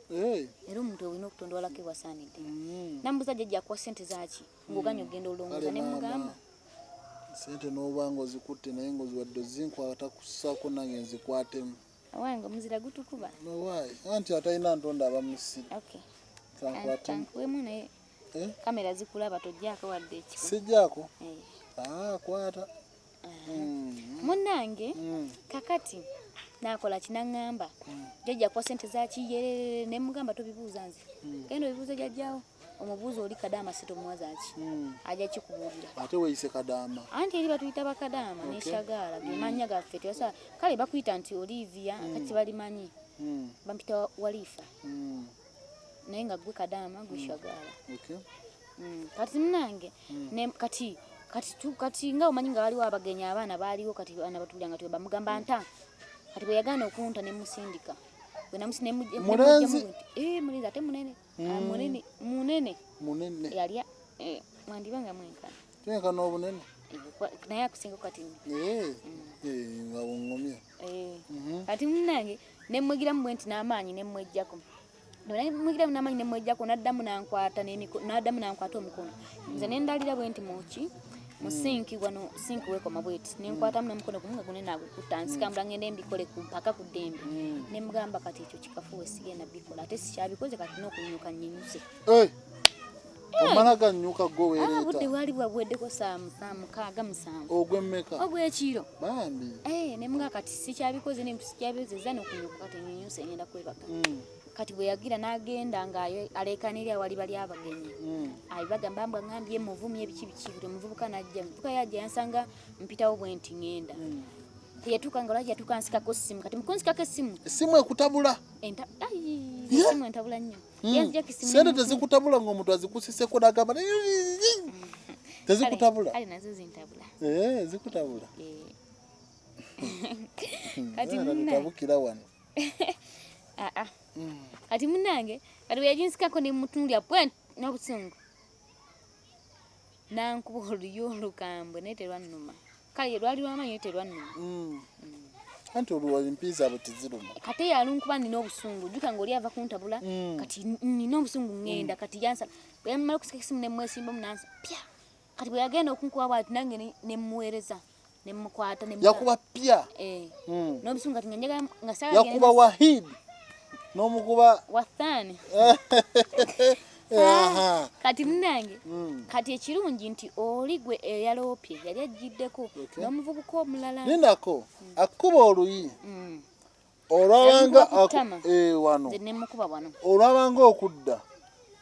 era omuntu olina okutonda walako ewasaanidde nambuza jjajja akuwa ssente zaki ng'oganya ogenda olongoza ne mugamba sente n'obanga ozikutte naye ng'oziwadde ozinkwata kussaako nange nzikwatemu awange omuzira gutukuba nowaayi anti atalina ntonda aba musiru kankwemu naye kamera zikulaba tojjaako wadde ekiko sijjaako kwata munnange kakati nakola kinaŋŋamba jjajja kuwa ssente zakiyerere ne mugamba tobibuuza nze genda obibuuza jjajjaawo omubuuza oli kadaama si tomuwa zaki ajja kikubuulira ate weeyise kadaama anti eri batuyita bakadaama neshagaala ge mannya gaffe tewasa kale bakuyita nti Olivia kati balimanyi bampita Walifa naye nga gwe kadaama gwe shagaala kati munnange kati nga omanyi nga waliwo abagenyi abaana baaliwo kati baana batulya nga twe bamugamba nta kati bwe yagaana okunta ne musindika mulenzi ate munene yalya mwandibanga mwenkana twenkana obunene naye akusinga kati nga wongomye kati munnange nemwegiramu bwe nti n'amaanyi nemwejjako nemwegiramu n'amaanyi nemwejjako n'addamu nankwata omukono nze nendalira bwe nti muki musinki wano sinki wekoma bweti nenkwatamu n'omukono gumu nga gunene agukutta nsikambula ngende mbikole mpaka ku ddembe ne mugamba kati ekyo kikafuwe sigenda bikola ate sikyabikoze kati n'okunyuka nyinyuse omala gannyuka gwe budde weereeta bwali bwabweddeko saa 6:7 ogw'emmeka ogw'ekiro bambi ne mga kati sikyabikoze n'ebintu sikyabizeza n'okunyuka kati nnyunyuse ngenda kwebaka kati bwe yagira n'agenda ng'aleekaanira awali bali abagenyi abibagamba mbwa ngambye muvumye biki buli omuvubuka n'ajja muvubuka yajja yansanga mpitawo bwe nti ngenda teyatuuka nga lwaki yatuuka nsikako essimu kati mukunsikako essimu ekutabula essimu entabula nnyo sente tezikutabula ng'omuntu azikusiseko n'agamba tezikutabula kale nazo zintabula zikutabula kati tabukira wano kati munnange kati bwe yaginsikako ne mutunuulya pwent n'obusungu nankuba oluyo olukambwe naye terwannuma kale lwali lwamanyi terwannuma anti oluwa empiisa abo teziruma kati yalunkuba nina obusungu jjuka ng'oli ava kuntabula kati nina obusungu ngenda kati yansala bwe yamala okusika esimu ne mwesimbamu nansa pya kati bwe yagenda okunkuba bwati nange ne mmuweereza ne mmukwata yakuba pya n'obusungu kati nga njagala nga saa yakuba wahid n'omukuba wathani kati munnange kati ekirungi nti oli gwe eyaloopye yali ajjiddeko n'omuvubuka omulala nindako akuba oluyi olwabanga wano nemukuba wano olwabanga okudda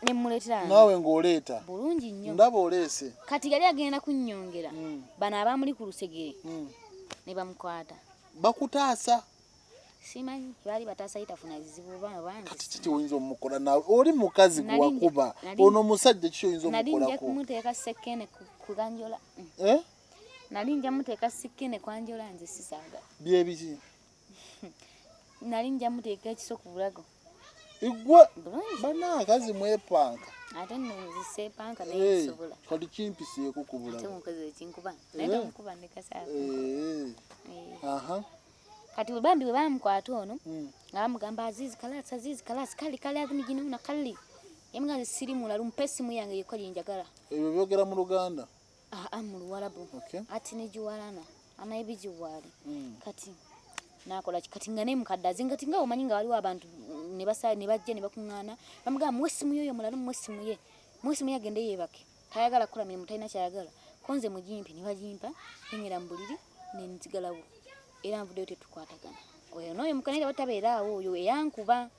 nemuleetera naawe ng'oleeta bulungi nnyo ndaba oleese kati yali agenda kunnyongera bano abamuli ku lusegere ne bamukwata bakutaasa simanyi baali bataasa yitafuna bizibu bangi kati kiki oyinza omukola naawe oli mukazi gwe wakuba ono omusajja kiki oyinza omukolako nalinja kumuteeka sekkene ku kanjola nalinja muteeka sekkene kwanjola nze sisaaga byebiki nalinja muteeka ekiso ku bulago igwe banaakazi mwepanka ate nno nziseepanka naye nsobola kati kimpiseeko ku bulago ate mukozi ekinkuba naye tomukuba ne kasaaga kati bambi bwe bamukwata ono nga bamugamba azizi kalasi kali agimijinuna kali emugazi sirimula lumpa essimu yange yekka gyenjagala ebyo byogera mu Luganda mu Luwarabu ati negiwalana anayibigiwaali kati nakola kati nga nemukadde azingati nga omanyi nga waliwo abantu ne bajja ne bakuŋŋaana bamugamba muwe essimu yoyo mulala muwe essimu ye agende yeebake tayagala kukola mirimu talina kyayagala konze mugimpi ne bagimpa neŋŋera mu buliri nenzigalawo era nvuddeyo tetukwatagana oyo n'oyo mukanira batabeeraawo oyo eyankuba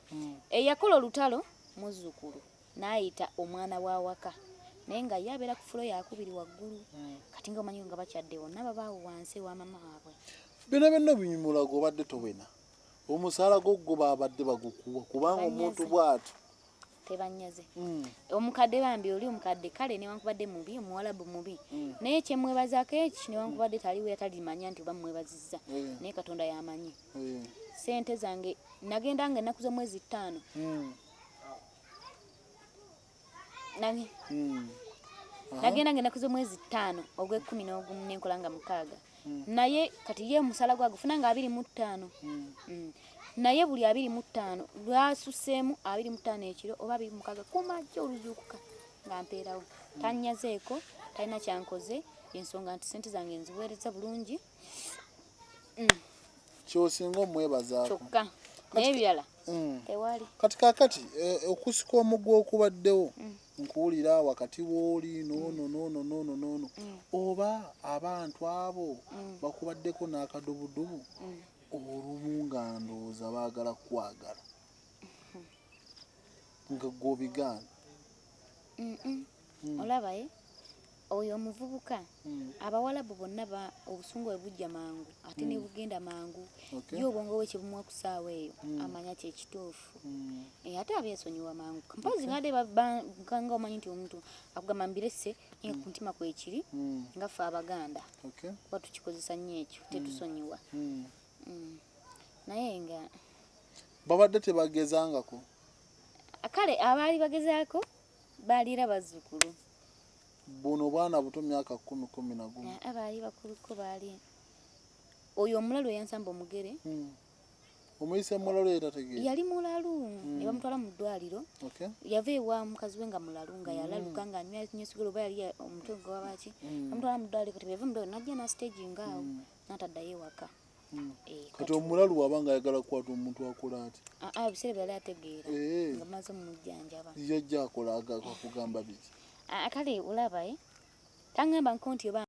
eyakola olutalo muzzukulu n'ayita omwana wa waka naye nga ye abeera ku fulo yakubiri waggulu kati nga omanyi nga bakyadde wonna babaawo wansi wa mama waabwe bino byonna binyumula gobadde towena omusaala gwo baabadde bagukuwa kubanga omuntu bw'ati tebanyaze omukadde bambi oli omukadde kale newankubadde mubi omuwalabu mubi naye kyemwebazaako eki newankubadde taliwo yatalimanya nti oba mwebazizza naye Katonda yamanyi sente zange nagenda nga ennaku z'omwezi 5 nagenda nga ennaku z'omwezi 5 ogw'11 nenkola nga 6 naye kati ye omusala gwagufuna nga 25 naye buli 25 lwasuseemu 25 ekiro oba 26 kumajja oluzuukuka nga mpeerawo tanyazeeko talina kyankoze ensonga nti sente zange nziweereza bulungi kyosinga omwebazaako kyokka naye ebirala tewali kati kaakati okusika omugwa okubaddewo nkuwulira wakati w'oli noono oba abantu abo bakubaddeko n'akadubudubu olumu nga ndowooza baagala kwagala nga gwobigaana olabaye oyo omuvubuka abawalabu bonna obusungu bwe bujja mangu ate ne bugenda mangu ye obwongo bwe kyebumuwa ku ssaawa eyo amanya kyekituufu ate abeesonyiwa mangu mpozi ngade nga omanyi nti omuntu akugamba mbirese nga ku ntima kwekiri nga ffe Abaganda kuba tukikozesa nnyo ekyo tetusonyiwa naye nga babadde tebagezangako kale abaali bagezaako baaliira bazzukulu buno bwana buto myaka 10-11 abaali bakuluko baali oyo omulalu eyansamba omugere omuyise mulalu yatategeera yali mulalu ne bamutwala mu ddwaliro yava ewa mukazi we nga mulalu nga yalaluka nga anywa nyesigolo oba yali omutongo wabaki bamutwala mu ddwaliro kati bweva mu ddwaliro najja na stage ngaawo n'ataddayo ewaka kati omulalu wabanga ayagala kukwata omuntu akola ati ebiseera byali ategeera nga maze mumujjanjaba yajja akola akugamba biki Kale olaba tangamba nkonti oba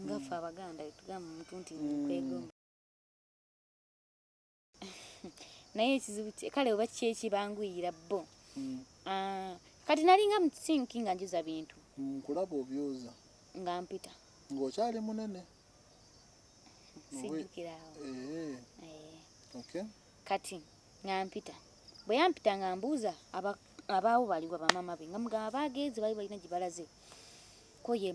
ngafa abaganda tugamba omuntu nti kwegomba naye ekizibu kale oba kyekibanguyira bo kati nalinga mu sinki nga njuza bintu nkulaba obyoza nga mpita ng'okyali munene sijjukirawo okay kati nga mpita bwe yampita nga mbuuza abaawo baliwa bamama be nga mugamba bagenze bali balina gye balaze koye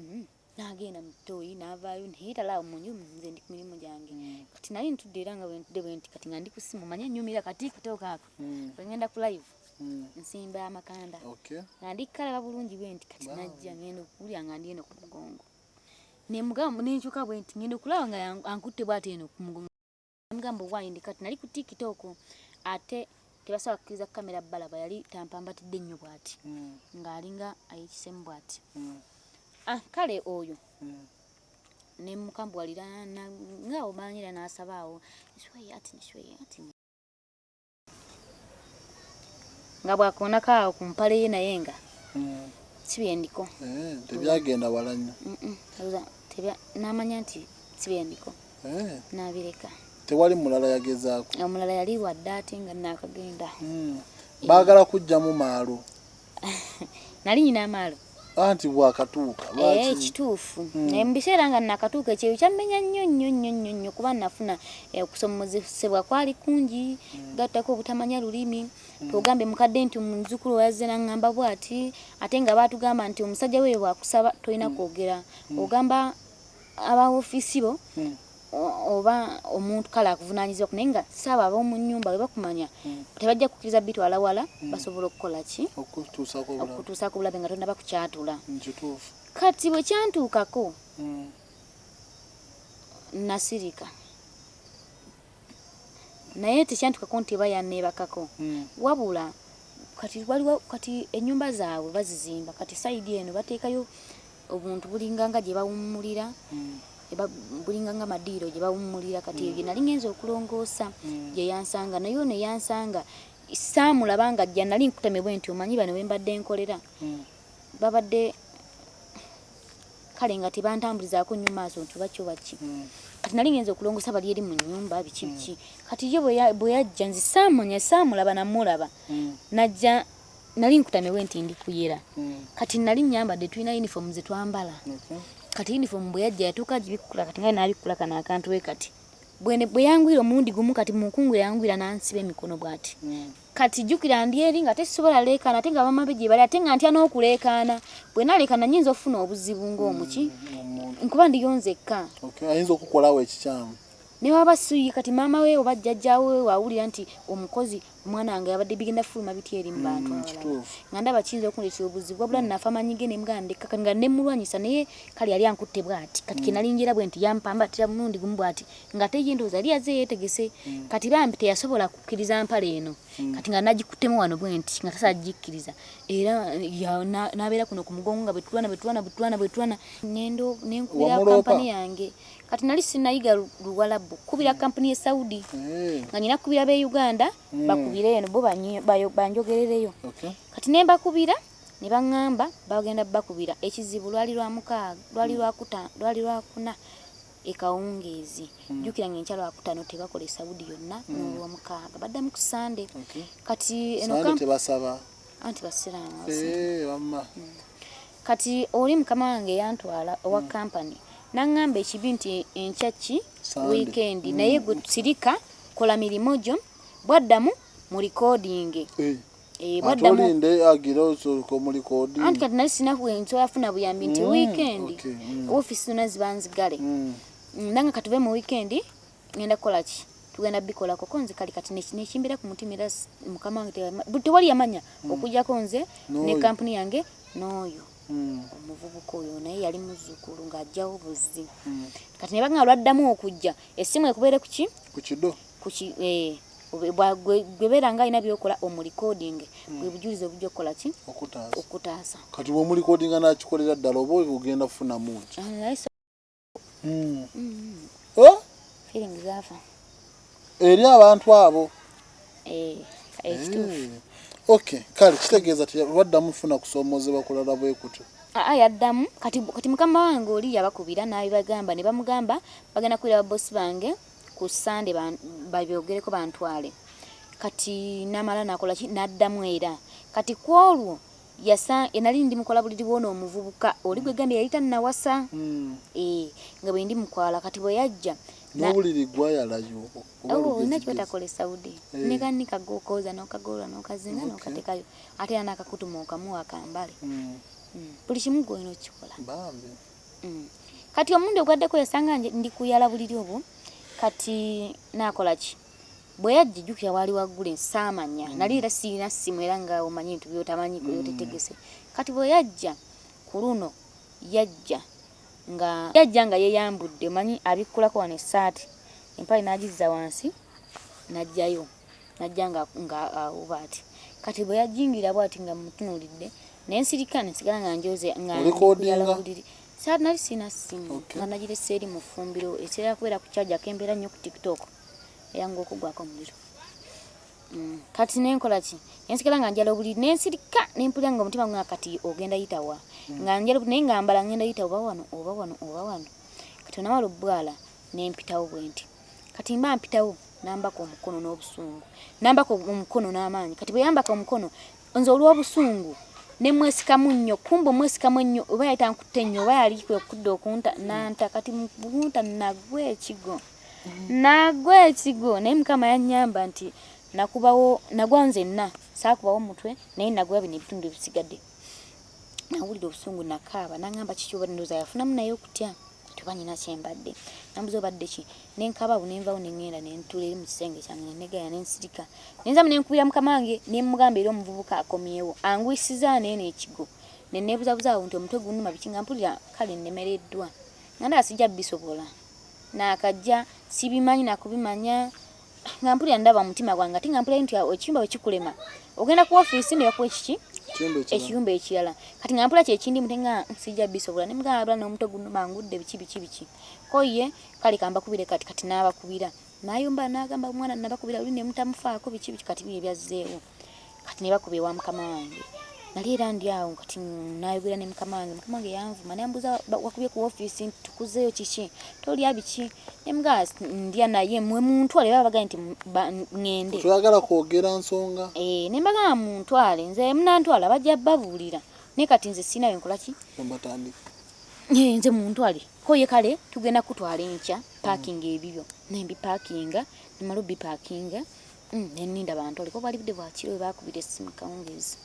n'agenda mu ttooyi n'avaayo neyeetalaawo mu nju nze ndi ku mirimu gyange kati nali ntudde era nga bwe ntudde bwe nti kati nga ndi ku ssimu manye nnyumira kati kitooka ako bwe ngenda ku live nsimba amakanda nga ndikkalaba bulungi bwe nti kati najja ngenda okuwulira nga ndi eno ku mugongo nemugamba nenkyuka bwe nti ngenda okulaba nga ankutte bw'ate eno ku mugongo mugamba owaayi ndi kati nali ku tikitooko ate tebasobola kukkiriza kamera balaba yali tampambatidde nnyo bw'ati ng'alinga ayekisemu bw'ati kale oyo ne mukambwalira nga omanyira n'asabaawo nishweyati nga bwakoonako awo ku mpale ye naye nga sibyendiko tebyagenda wala nnyo n'amanya nti sibyendiko n'abireka tewali mulala yagezaako omulala yali wadde ate nga naakagenda baagala kuggyamu maalo nali nyina amaalo anti bwakatuuka kituufu naye mu biseera nga nakatuuka ekyeyo kyammenya nnyo kuba nafuna okusomozesebwa kwali kungi gattako obutamanya lulimi tugambe mukadde nti omuzukulu yazze n'aŋŋamba bw'ati ate nga baatugamba nti omusajja weyo bwakusaba tolina kwogera ogamba aba ofiisi bo oba omuntu kale akuvunaanyizibwa naye nga saaba ab'omu nnyumba bwe bakumanya tebajja kukkiriza bitwala wala basobola okukola ki okutuusaako obulabe nga tonnaba kukyatula kati bwe kyantuukako nasirika naye tekyantuukako nti eba yanneebakako wabula kati ennyumba zaabwe bazizimba kati sayidi eno bateekayo obuntu bulinga nga gye bawummulira bulinga nga madiiro gye bawummulira kati ebyo nali ngenza okulongoosa gye yansanga naye ono yansanga saamulaba nga ajja nali nkutamye bwe nti omanyi bano bwe mbadde nkolera babadde kale nga tebantambulizaako nnyo maaso nti bakyo baki kati nali ngenza okulongoosa bali eri mu nnyumba biki kati ye bwe yajja nzi saamulaba namulaba najja nali nkutamye bwe nti ndi kuyera kati nali nyambadde tulina uniform ze twambala kati uniform bwe yajja yatuuka gibikkula kati nga nabikkula kana akantu we kati bwe yangwira omulundi gumu kati mukungu yangwira nansiba emikono bw'ati kati jjukira ndi eri nga tesobola leekaana ate nga bamama be gye bali ate nga ntya n'okuleekaana bwe naleekaana nnyinza okufuna obuzibu ng'omuki nkuba ndiyonzekka ayinza okukolawo ekikyamu ne waba suyi kati maama we oba jjajjaawe waawulira nti omukozi omwana wange yabadde bigenda fuluma biti eri mu bantu nga ndaba kiyinza okundeetera obuzibu wabula nafa amanyige ne mugandeka nga nemulwanyisa naye kale yali ankutte bw'ati kati kenalingira bwe nti yampambatira mulundi gumu bw'ati nga ate ye ndowooza yali yazze yeetegese kati bambi teyasobola kukkiriza mpale eno kati nga nagikuttemu wano bwe nti nga tasobola gikkiriza era n'abeera kuno ku mugongo nga bwetulwana nenkubira kampani yange kati nali sinayiga luwalabu kubira kampani ye Saudi nga nina kubira be Uganda bakubire eno bo banjogerereyo kati ne mbakubira ne baŋŋamba bagenda bakubira ekizibu lwali lwa mukaaga lwali lwakuna ekawungeezi jjukira nga enkya lwakutaano tebakola Saudi yonna n'olwomukaaga baddamu ku Sande kati eno tebasaba anti basiraamu kati oli mukama wange yantwala owa company nangamba ekibi nti enkyaki weekend naye gwe tusirika kola mirimo gyo bwaddamu mu recording bwaddamu atolinde agiro so mu recording anti kati nali sinakuwe nsobola funa buyambi nti weekend office zonna ziba nzigale nanga katuve mu weekend ngenda kukola ki tugenda bikolako konze kali kati nekimbira ku mutima era mukama wange tewali yamanya okujjako nze ne company yange n'oyo omuvubuka oyo naye yali muzzukulu ng'ajjawo buzzi kati ne bagamba lwaddamu okujja essimu ekubeere kuki kukido gwebeera nga alina byokola omulikoding bwe bujulizi obujja okukola ki okutaasa kati bw'omulikodinga n'akikolera ddala oba ogenda kufunamu ki feeling zaafa eri abantu abo ekituufu Okay, kale kitegeeza waddamu funa kusoomozebwa kulala bwe kutyo. Yaddamu kati mukama wange oli yabakubira n'abibagamba ne bamugamba bagenda kuira boss bange ku Sunday babyogereko bantwale. Kati namala nakola ki naddamu era. Kati kwolwo nali ndi mukola buliri wona omuvubuka oli gwe gambye yayita nawasa. Nga bwe ndi mukwala kati bwe yajja n'obuliri gwayalayo nakyo takola Saudi nekanika gokoza nokagola nokazinga nokatekayo ate yana akakutuma okamuwa akambale buli kimu gwino kikola kati omundu ogwaddeko yasanga ndi kuyala buliri obwo kati nakola ki bwe yajja jjukira wali waggule nsaamanya nali era sirina ssimu era nga omanyi bintu byotamanyi byotetegese kati bwe yajja ku luno yajja nga yeyambudde manyi abikkulako wano essaati empale n'agizza wansi najjayo najja nga awuba ati kati bwe yajjingira bw'ati nga mutunuulidde nensirika nensigala nga njoze nga buliri saati nali sina ssimu nga nagirese eri mu ffumbiro ekyera kubeera ku kyaja kembeera nnyo ku TikTok eyanga okugwako omuliro kati nenkola ki nensigala nga njala obuliri nensirika nempulira nga omutima gwange kati ogenda yitawa nga njala naye nga mbala ngenda yita oba wano kati onamala obbwala nempitawo bwenti kati mba mpitawo nambako omukono n'obusungu nambako omukono n'amaanyi kati bwe yambaka omukono nze olw'obusungu nemwesikamu nnyo kumbe omwesikamu ennyo oba yayita nkutte nnyo oba yali kwekudde okunta nanta kati mukunta nagwa ekigo naye mukama yannyamba nti nagwa nzenna saakubawo mutwe naye nagwa bino ebitundu ebisigadde nawulira obusungu nakaaba nangamba kiki oba ndowooza yafunamu naye okutya kati oba nyina kyembadde nambuza obadde ki nenkabaabu nenvawo nengenda nentula eri mu kisenge kyange nenegaya nensirika nenzamu nenkubira mukama wange nemugamba era omuvubuka akomyewo angwisiza neeno ekigo neneebuzabuzaawo nti omutwe gunnuma biki nga mpulira kale nnemereddwa nga ndaba sijja bisobola naakajja sibimanyi nakubimanya nga mpulira ndaba mutima gwange ate nga mpulira nti ekiyumba bwe kikulema ogenda ku ofiisi ne bakuwa ekiki ekiyumba ekirala kati nga mpulira kyekindi mute nga sijja bisobola nemugamba n'omutwe gunnuma ngudde biki koye kale kambakubire kati n'abakubira nayumba n'agamba omwana nabakubira oli ne mutamufaako biki kati bye byazzeewo kati ne bakuba ewa mukama wange nali era ndi awo kati nayogera ne mukama wange yanvuma nambuza wakubye ku ofiisi tukuzeeyo kiki tolya biki nemugamba ndya naye mwe muntwale baba bagaye nti ngende tuyagala kwogera nsonga nembagamba muntwale nze munantwala bajja babuulira naye kati nze sinayo nkola ki nze muntwale koye kale tugenda kutwala enkya parking ebibyo nembipakinga nemala obipakinga nenninda bantu oliko bwali budde bwakiro bakubira essimu kawungezi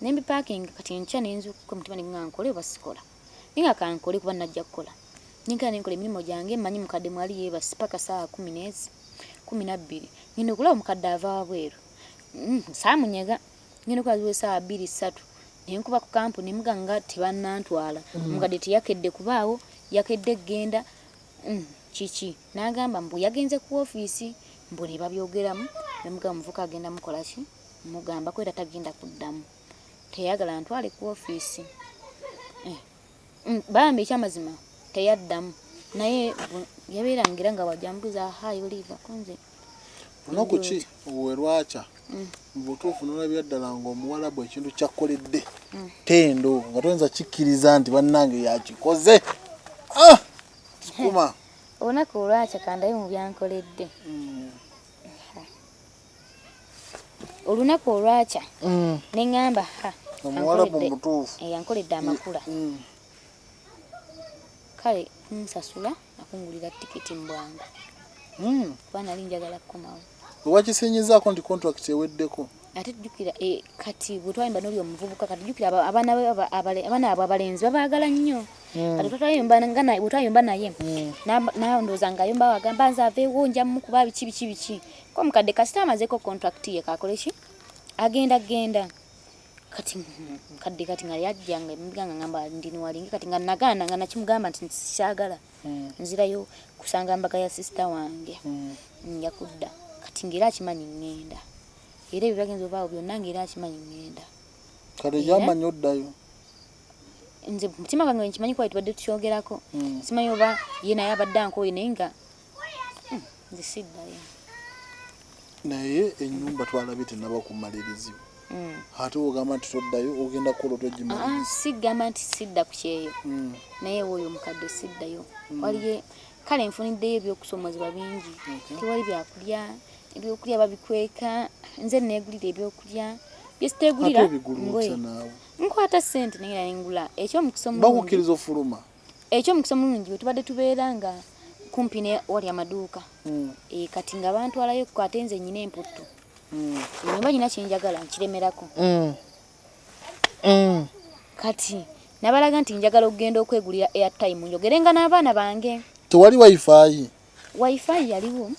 nembipakinga kati enkya nenzukuka omutima nenga nkole oba sikola ninga kankole kuba najja kukola ninga nenkola emirimu gyange mmanyi mukadde mwali yeebasi paka saa 12 ngenda okulaba omukadde ava wabweru saamunyaga ngenda okulaziwa esaawa 2-3 nenkuba ku kampu nemuganga tebannantwala omukadde teyakedde kubaawo yakedde genda kiki nagamba mbu yagenze ku ofiisi mbu ne babyogeramu nemugamba omuvuka agenda mukola ki mugamba kwera tagenda kuddamu teyagala ntwale ku ofiisi bambi ekyamazima teyaddamu naye yabeerangira nga wajambuza hayi oliva kunze lunaku ki werwaca mubutuufu nolabira ddala ng'omuwalabu ekintu kyakkoledde tendo nga toyinza kikkiriza nti bannange yakikoze kikuma olunaku olwaca kandayo mu byankoledde olunaku olwaca neŋŋamba omuwalabu mutuufu yankoledde amakula kale nsasula akungulira tikiti mbwangu kuba nali njagala kukomawo wewakisinyizaako nti contract eweddeko ate tujjukira kati bwe twayimba n'oli omuvubuka kati tujjukira abaana abo abalenzi babaagala nnyo kati bwe twayimba naye nandowooza nga ayomba wagamba nze aveewo nja mukuba biki ko omukadde kasita amazeeko contract ye kakole ki agenda kati mukadde kati nga yajjanga emiganga ngamba ndiniwalingi kati nga nagaana nga nakimugamba nti nsikyagala nzirayo kusanga mbaga ya sister wange yakudda kati ngera akimanyi ngenda era ebyo bagenza obaawo byonna ngera akimanyi ngenda kale gyamanya oddayo nze mutima gwange nkimanyi kuba tubadde tukyogerako simanyi oba ye naye abadde ankoye naye nga nze siddayo naye ennyumba twalabye tenaba kumalirizibwa ate ogamba nti toddayo ogenda kukola otogimanyi. Sigamba nti sidda ku kyeyo naye woyo omukadde siddayo waliye kale nfuniddeyo ebyokusomozebwa bingi tewali byakulya ebyokulya babikweka nze neegulira ebyokulya byesitegulira ngoye nkwata ssente naye nengula ekyomukisa omulungi bakukkiriza ofuluma ekyomukisa omulungi tubadde tubeera nga kumpi ne wali amaduuka kati nga bantwalayo ate nze nnyina emputtu nyumba nyina kyenjagala nkiremerako kati nabalaga nti njagala okugenda okwegulira airtime njogerenga n'abaana bange tewali wifi yaliwo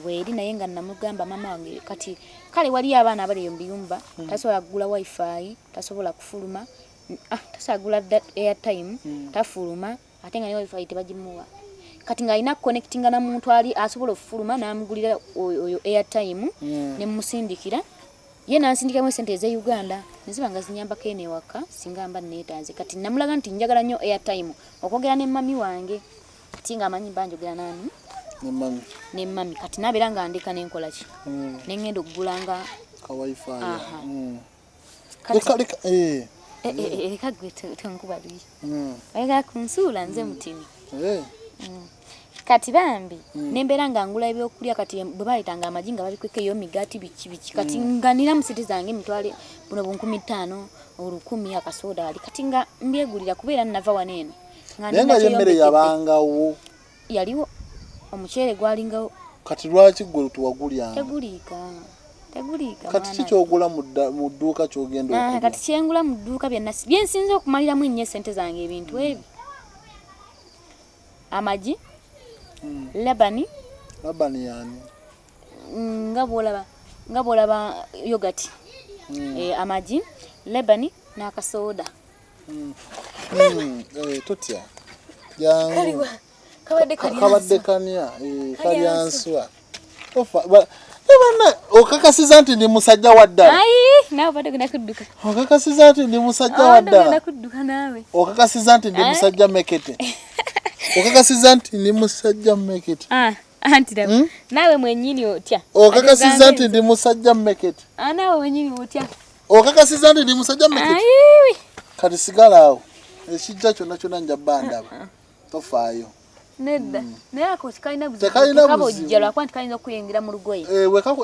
bweri naye nga namugamba mama wange kati kale wali abaana abali mu biyumba tasobola kugula wifi tasobola kufuluma tasobola kugula airtime tafuluma ate nga ne wifi tebagimuwa kati nga alina connectinga na muntu ali asobola ofuluma namugulira oyo airtime ne musindikira ye nansindikamu sente eze Uganda nizibanga zinyambako ene waka singa mba neetaze kati namulaga nti njagala nnyo airtime okwogera ne mami wange tinga amanyi banjogera nani ne mami kati nabeera nga ndeka nenkola ki nengenda okugulanga ka wifi leka gwe tonkubalire oyagala kunsuula nze mutini kati bambi nembeera nga ngula ebyokulya kati bwe baletanga amagi nga babikweka eyo migati biki kati nga nina musiti zange mitwale buno bu15 1000 akasoda ali kati nga mbyegulira kubeera nava waneeno nga yemmere yabangawo yaliwo omuceere gwalingawo kati lwaki gwe tuwagulya tegulika kati kikyogula mu dduuka kyogenda okugula kati kyengula mu dduuka byensinza okumaliramu ennyo sente zange ebintu ebyo amagi labani yani nga bwolaba yogati amagi labani n'akasoda totya jangu kabadde kanya kalyanswa okakasiza nti ndi musajja wa ddala nawe badde genda kudduka okakasiza nti ndi musajja wa ddala kudduka nawe okakasiza nti ndi musajja mekete okakasiza nti ndi musajja mekete anti nawe mwenyini otya okakasiza nti ndi musajja mekete nawe mwenyini otya okakasiza nti ndi musajja mekete kati sigala awo ekijja kyonna kyonna njabba ndaba tofaayo nedda naye ako tekalina buzibu lwakuba nti kalina okuyingira mu lugoye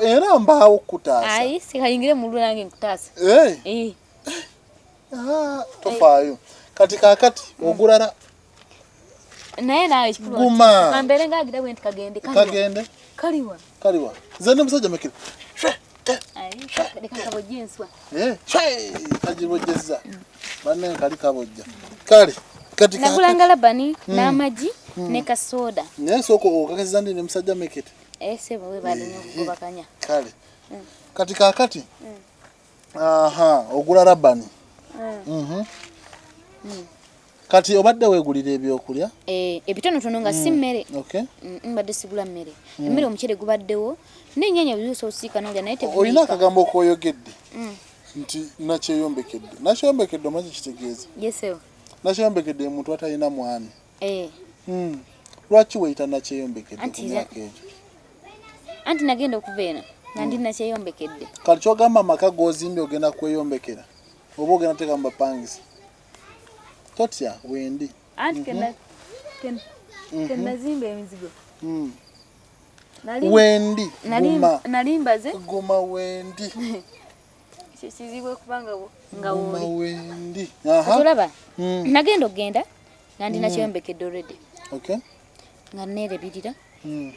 era mbaawo okutaasa sikayingire mu lulwo nange nkutaasa tofaayo kati kakati ogulala naye nawe ekikulu ambeere ngaagira bwe nti kagende kaliwa nze ndi musajja mekere leka kabojja enswa kagibojjezza banne nkali kabojja kale kati nagulanga labani n'amagi ne kasoda naye sooka okakasiza ndi ne musajja mekete sebo we balina okugobakanya kale kati kakati ogula labani kati obadde weegulira ebyokulya ebitonotono nga si mmere mbadde sigula mmere emmere omuceere gubaddewo n'ennyanya buzuusa osiika n'olya naye olina akagambo k'oyogedde nti nakyeyombekedde omanyi kitegeeza yesewo nakyeyombekedde muntu atalina mwami lwaki weyita nakyeyombekedde ku myaka egyo anti nagenda okuva eno nga ndi nakyeyombekedde kati kyogamba amaka g'ozimbye ogenda kweyombekera oba ogenda teeka mu bapangisa totya wendi anti kenazimba emizigo wendi nalimbaze guma wendi ekyo kizibu okuba nga wendi olaba nagenda okgenda nga ndi nakyeyombekedde already nga nerebirira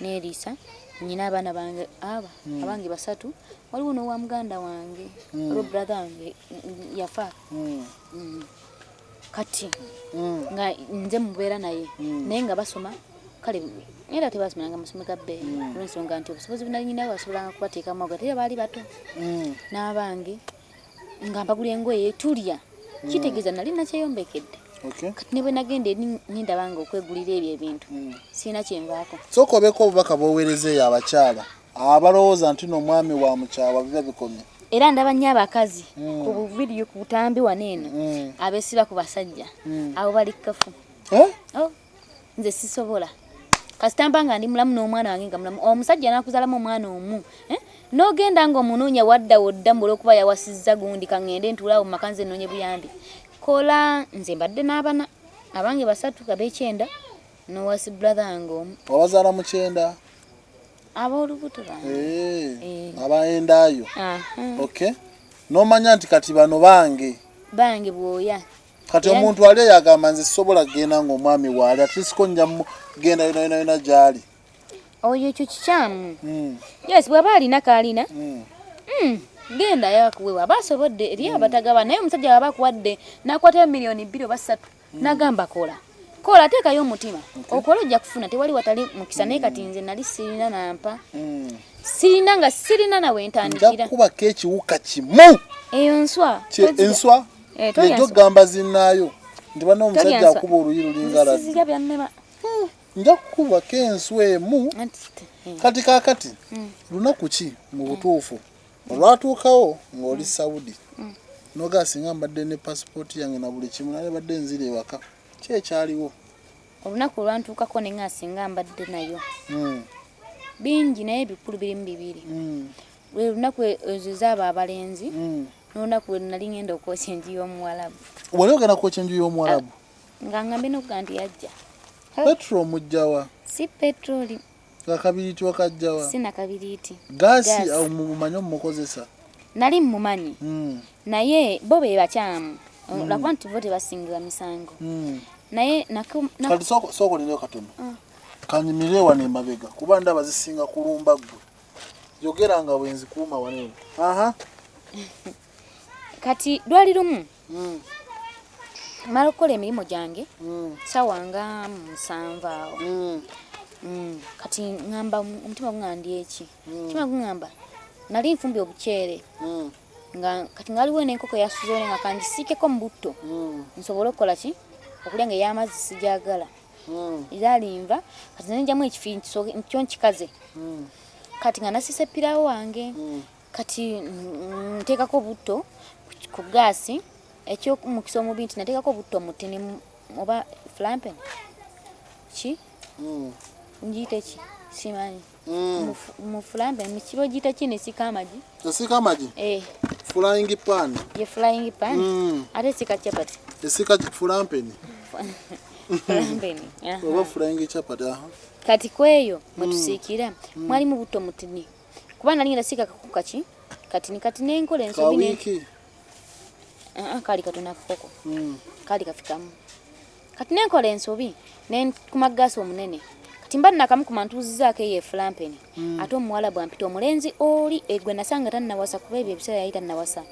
neriisa nyina abaana bange abange 3 waliwo n'owa muganda wange olwo brother wange yafa kati nga nze mubeera naye naye nga basoma kale era tebasomeranga masomo ga bbeeyi olw'ensonga nti obusobozi bunalinyinayo basobolanga kubateekamu aga tera baali bato n'abange nga mbagula engoye tulya kitegeeza nali nakyeyombekedde kati ne bwe nagenda nindabanga okwegulira ebyo ebintu sirina kyenvaako sooka obeeko obubaka bw'oweerezeeyo abakyala abalowooza nti n'omwami wa mukyawa biba bikomye era ndaba nnyo abakazi ku buvidiyo ku butambi waneeno abeesiba ku basajja abo bali kafu nze sisobola kasitamba nga ndi mulamu n'omwana wange nga mulamu omusajja n'akuzaalamu omwana omu N'ogenda ng'omunoonya wadda wodda mbula okuba yawasizza gundi kangende ntulaawo mu maka nze nnoonye buyambi. Kola nze mbadde n'abana abange 3 ab'ekyenda n'owasi brother wange omu. Wabazaala mu kyenda? Ab'olubuto bange. Abaendaayo. Okay. N'omanya nti kati bano bange bwoya. Kati omuntu ali yagamba nze sobola genda ng'omwami waali atisiko nja genda yona gyali. Oyo ekyo kikyamu. Yes, bw'aba alina kaalina. Genda yakuwewa abasobodde eri abatagaba naye omusajja baba akuwadde n'akwata milioni 2 oba 3 n'agamba kola teekayo omutima okola ojja kufuna tewali watali mukisa naye kati nze nali sirina nampa sirina nga sirina nawe ntandikira nja kubako ekiwuka kimu eyo enswa lejo gamba zinnaayo ndi bana omusajja akuba oluyi lulinga byannema nja kubako enswa emu kati kakati lunaku ki mu butuufu olwatuukawo ng'oli Saudi noga singa mbadde ne passport yange na buli kimu naye badde nzire ewaka kyekyaliwo olunaku olwantuukako ne nga singa mbadde nayo bingi naye bikulu birimu 2 lwe lunaku ezo zaaba abalenzi n'olunaku lwe nali ngenda okwokya enju y'omuwalabu. Wali ogenda kwokya enju y'omuwalabu? Nga ngambe n'okuga nti yajja. Petro mujjawa? Si petroli. Nga kabiriiti wakajjawa? Sina kabiriiti. Gaasi mumanyi omukozesa? Nali mumanyi. Naye bo be bakyamu. Lwakuba nti bo tebasingira misango. Naye kati soko nino katono. Kanyimire wane emabega kuba ndaba zisinga kulumba ggwe. Yogera nga bwenzi kuuma wanene. Kati dwali lumu. Mala okukola emirimu gyange. Sawa nga 7 awo. Kati ngamba omutima gungandi eki. Kima gungamba. Nali nfumbye obukyere. Nga kati ngaliwo n'enkoko yasuzone nga kanjisiikeko mu butto. Nsobola okukola ki? Okulya nga ey'amazzi sijagala. Izalinva kati nenjamu ekifi nkyo nkikaze. Kati nga nasise pirawo wange. Kati nteekako butto ku gaasi ekyo mukisa omubi nti nateekako butto mutini oba flampen ki njite ki simanyi mu flampen mikibo jite ki nesika amagi flying pan ye flying pan ate sika chapati esika flampen oba flying chapati kati kweyo mwetusiikira mwali mu butto mutini kuba nali ngenda sika kakuka ki kati nenkola ensobi ne kali katuna koko kali kafikamu kati nenkola ensobi ne kumagasi omunene kati mbadde nakamu kumantuzizaako ye flampen ate omuwala bwampita omulenzi oli egwe nasanga tannawasa kuba ebyo ebiseera yali tannawasa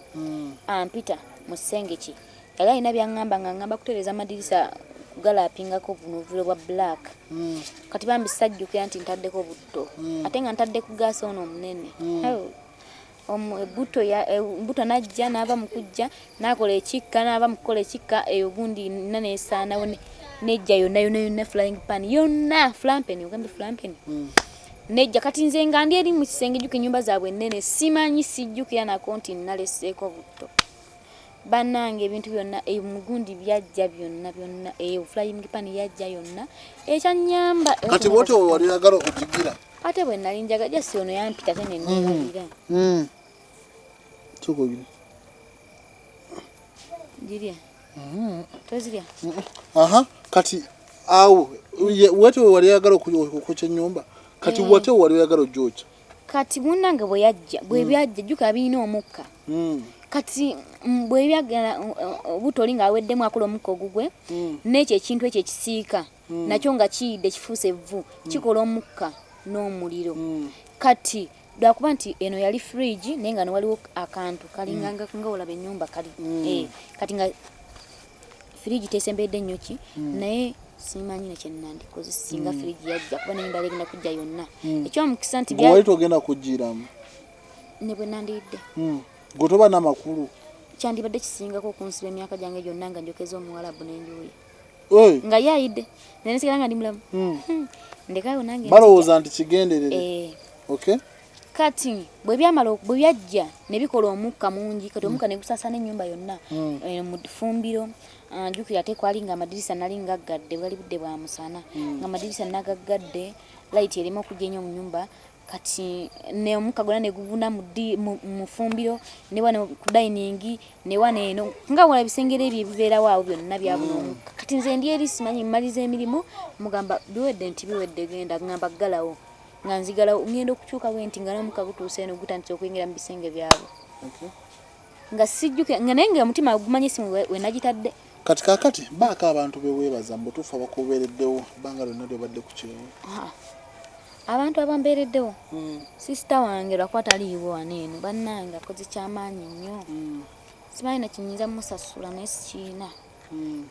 ampita mu kisenge ki yali alina byangamba nga ngamba kutereeza amadirisa kugalapingako bunoviro bwa black kati bambi sajjukira nti ntaddeko butto ate nga ntadde ku gaasi ono omunene buto najja n'ava mu kujja n'akola ekikka n'ava mu kukola ekikka eyo gundi naneesaanawo nejja yonna flying pan yonna flampen ogambe flampen nejja kati nze nga ndi eri mu kisenge jjuka ennyumba zaabwe ennene simanyi sijjukira nako nti naleseeko butto bannange ebintu byonna mugundi byajja byonna eyo flying pan yajja yonna ekyanyamba kati wote wali yagala okujigira ate bwe nali njaga jasi ono yampita tene nnebalira chokogire jirya tozirya kati awo wote wali yagala okukyocha ennyumba kati wote wali yagala ojocha kati munnange bwe yajja bwe byajja jjuka biina omukka kati bwe byagala butoli nga aweddemu akola omukka ogugwe n'ekyo ekintu ekyo ekisiika nakyo nga kiyidde kifuuse evvu kikola omukka n'omuliro kati lwakuba nti eno yali fridge naye nga waliwo akantu kalinganga nga olaba ennyumba kali kati nga fridge tesembedde nnyo ki naye simanyi nekye nandikoze singa fridge yajja kuba n'ennyumba egenda kujja yonna ekyomukisa nti wali togenda kujjiramu ne bwe nandiyidde gwe toba n'amakulu kyandibadde kisingako okunsiba emyaka gyange gyonna nga njokeza omuwalabu n'enjuye nga yayidde nenesigala nga ndi mulamu ndekayo nange balowooza nti kigenderere kati bwe byajja ne bikola omukka mungi kati omukka ne gusasa n'ennyumba yonna mu fumbiro njukira ate kwali nga amadirisa nali ngaggadde bwali budde bwa musana nga amadirisa nagaggadde light erimo okujja ennyo mu nnyumba kati ne omukagona ne guvuna mu fumbiro ne wane ku dining ne wane eno nga wala bisengere ebyo bibeera waawo byonna byabulungu kati nze ndi eri simanyi mmaliza emirimu mugamba biwedde genda ngamba ggalawo nga nzigalawo ngenda okukyuka bwenti nga n'omukago tuuse eno gutandise okuyingira mu bisenge byabo nga sijjuke nga naye nga omutima gumanye simu we nagitadde kati kakati baako abantu beweebaza mbutuufu abakubeereddewo banga lyonna lyobadde ku kyewo abantu abambeereddewo sisita wange lwakuba taliiwo wano eno bannange akoze kyamaanyi nnyo simanyi nakinyinza musasula naye sikiina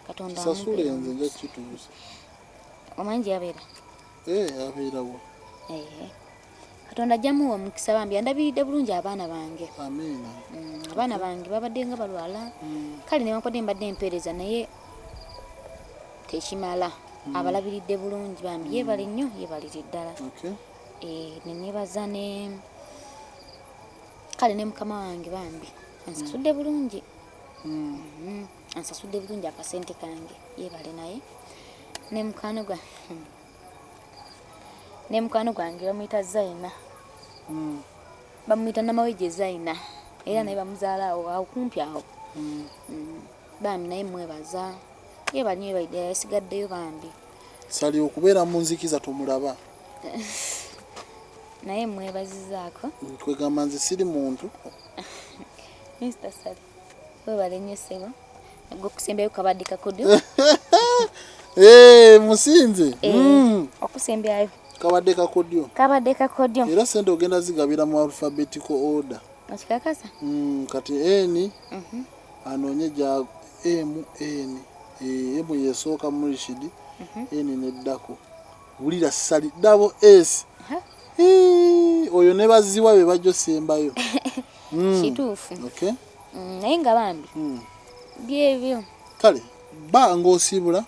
katonda sasula enze nja kituusa omanyi gyabeera abeerawo katonda ajjamuwa omukisa bambi andabiridde bulungi abaana bange amiina abaana bange babadde nga balwala kale newankwadde mbadde empeereza naye tekimala abalabiridde bulungi bambi yeebale nnyo yeebalire ddala nenebaza ne kale ne mukama wange bambi ansasudde bulungi ansasudde bulungi akasente kange yeebale naye ne mukwano gwange bamuyita Zaina bamuyita Namawejje Zaina era naye bamuzaala awo kumpi awo bambi naye mwebaza yeebali yasigaddeyo bambi sali okubeera mu nzikiza tomulaba naye mwebazizaako twegamba nze siri muntu Mr. Sali webale nnyo ssebo okusembayo kabadde kakodyo musinze okusembyayo kabadde kakodyo era sente ogenda zigabira mu alphabetical order okikakasa kati N anoonye gya M yesooka mu Rishidi N neddako wulira Sali double S oyo ne baziwa be bajjo sembayo kituufu okay naye nga bambi byebyo kale ba ng'osiibula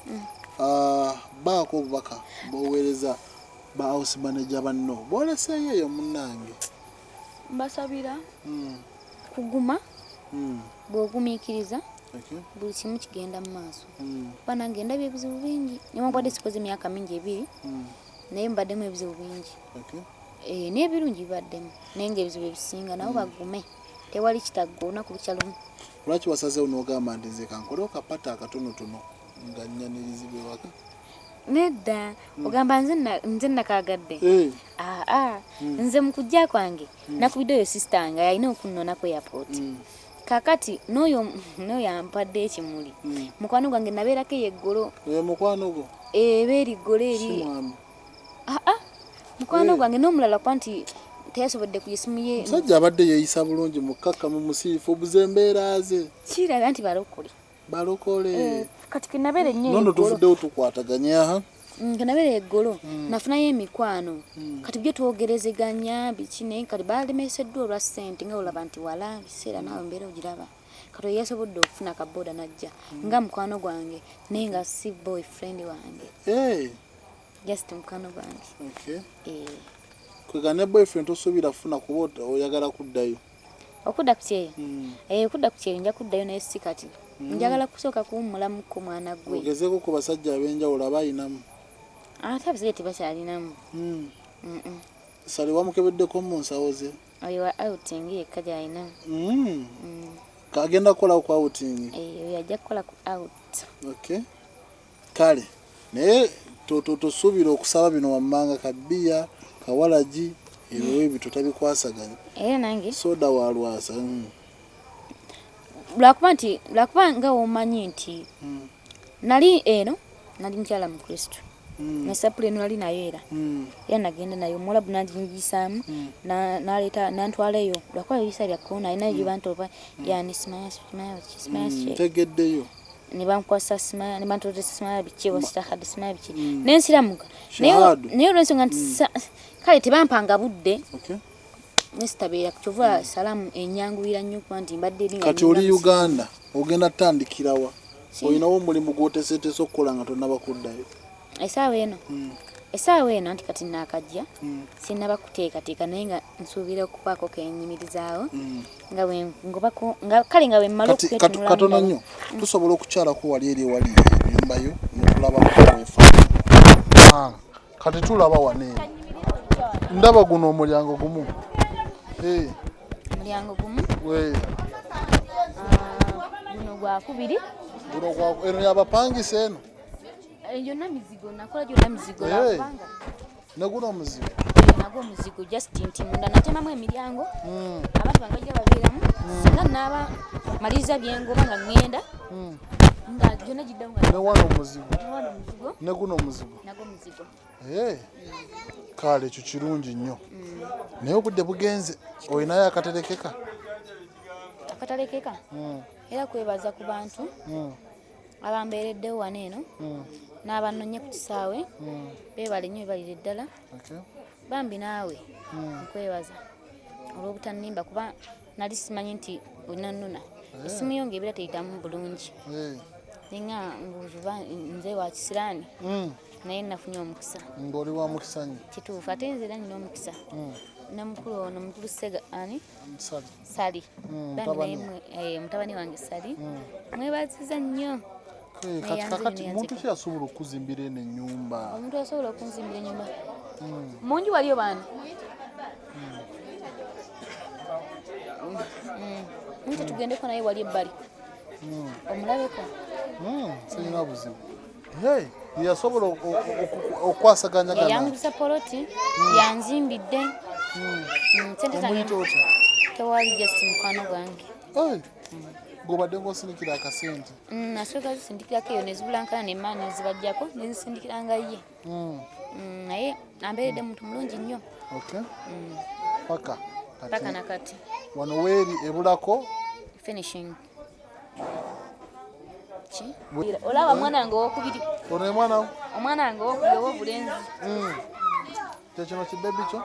baako obubaka bwoweereza ba house manager banno booleseeyo eyo munnange mbasabira kuguma bw'ogumiikiriza buli kimu kigenda mu maaso banange ndabye ebizibu bingi newankwadde sikoze emyaka mingi ebiri naye mbaddemu ebizibu bingi n'ebirungi bibaddemu naye ngaebizibu ebisinga nabo bagume tewali kitaggo olunaku lukyalumu lwaki wasazeewo n'ogamba nti nze kankolewo kapata akatonotono nga nnyanirizibe waka nedda ogamba nze nakaagadde nze mu kujja kwange nakubiddeyo sisita nga yalina okunnona ku airport kakati n'oyo ampadde ekimuli mukwano gwange nabeerako eyeggolo mukwano gwo ebeera iggolo eri mukwano gwange n'omulala kuba nti teyasobodde ku isimu ye musajja abadde yeeyisa bulungi mukkakka mu musiifu obuze embeera ze kiraga nti balokole kati kenabeera ennyo nono tuvuddewo tukwataganya kenabeera eggolo nafunayo emikwano kati byo twogerezeganya biki naye kati balemeseddwa olwa ssente nga olaba nti wala biseera naawe mbeera ogiraba kati oyo yasobodde okufuna akabooda najja nga mukwano gwange naye nga si boyfriend wange just mukwano gwange kwega ne boyfriend tosuubira kufuna kuba oyagala kuddayo okudda ku kyeyo okudda ku kyeyo nja kuddayo naye si kati njagala kusooka kuwummulamuko mwana gwe ogezeeko ku basajja ab'enjawulo aba ayinamu ate abazire tebakyalinamu Sali wamukebeddeko mu nsawo ze oyo wa outing yekka gy'alinamu kagenda kukola ku outing oyo ajja kukola ku out kale naye tosuubira okusaba bino wammanga kabiya kawalagi ebyo ebyo totabikwasaganya era nange soda wa lwasa lwakuba nga womanyi nti nali mukyala mu Kristo nesapula eno nali nayo era nagenda nayo omulabu nanjingisaamu naleeta nantwaleyo lwakuba ebisa bya korona alinayo gyebantoba yani tegeddeyo ne bankwasa simaya ne bantolesa simaya biki wasitahadi simaya biki nensiramuka naye olwensonga nti kale tebampanga budde nesitabeera kukyova salamu enyanguyira nnyo kuba nti mbadde eringa kati oli Uganda ogenda tandikirawa olinawo omulimu gwoteeseteese okukola nga tonnaba kuddayo esaawa eno anti kati naakajja sinaba kuteekateeka naye nga nsuubira okubaako kenyimirizaawo kale nga wemmala katono nnyo tusobola okukyalako wali eri ewali ennyumbayo netulaba wefa kati tulaba waneeno ndaba guno omulyango gumu. Omulyango gumu. Guno gwa kubiri. Eno yabapangisa eno. Yonna mizigo nakola gyonna mizigo kubanga. Ne guno omuzigo. Nagwo omuzigo just nti munda natemamu emiryango. Abantu bange bajja babeeramu. Singa naaba maliriza byengoba nga ŋŋenda. Nga gyonna giddamu nga. Ne wano omuzigo. Ne guno omuzigo. Nagwo omuzigo. Kale ekyo kirungi nnyo. Naye obudde bugenze olinayo akaterekeka. Akatalekeka. Era kwebaza ku bantu abambeereddewo wano eno n'abannonye ku kisaawe beebale nnyo bebalire ddala bambi naawe nkwebaza olw'obutannimba kuba nali simanyi nti onannuna essimu yo ng'ebeera teyitamu bulungi ninga nguzuba nze wa kisiraani naye nafunye omukisa ng'oli wa mukisa nnyo kituufu ate nze era nina omukisa namukulu ono mukulu Sega ani Sali mutabani wange Sali mwebaziza nnyo kakati muntu ki asobola okuzimbira eno ennyumba omuntu asobola okunzimbira ennyumba munju waliyo baana nti tugendeko naye wali ebbali omulabeko sirina buzibu yasobola okwasaganyagana yanguza poloti yanzimbidde sente zange tewali just mukwano gwange gobadde ng'osindikira akasente nasooka zisindikirako eyo nezibulankana nemaani nezibajjako nezisindikiranga ye naye ambeeredde muntu mulungi nnyo paka nakati wano weeri ebulako finishing olaba mwana wange owokubiri ono mwana omwana wange owokubiri ow'obulenzi kyekino kibebi kyo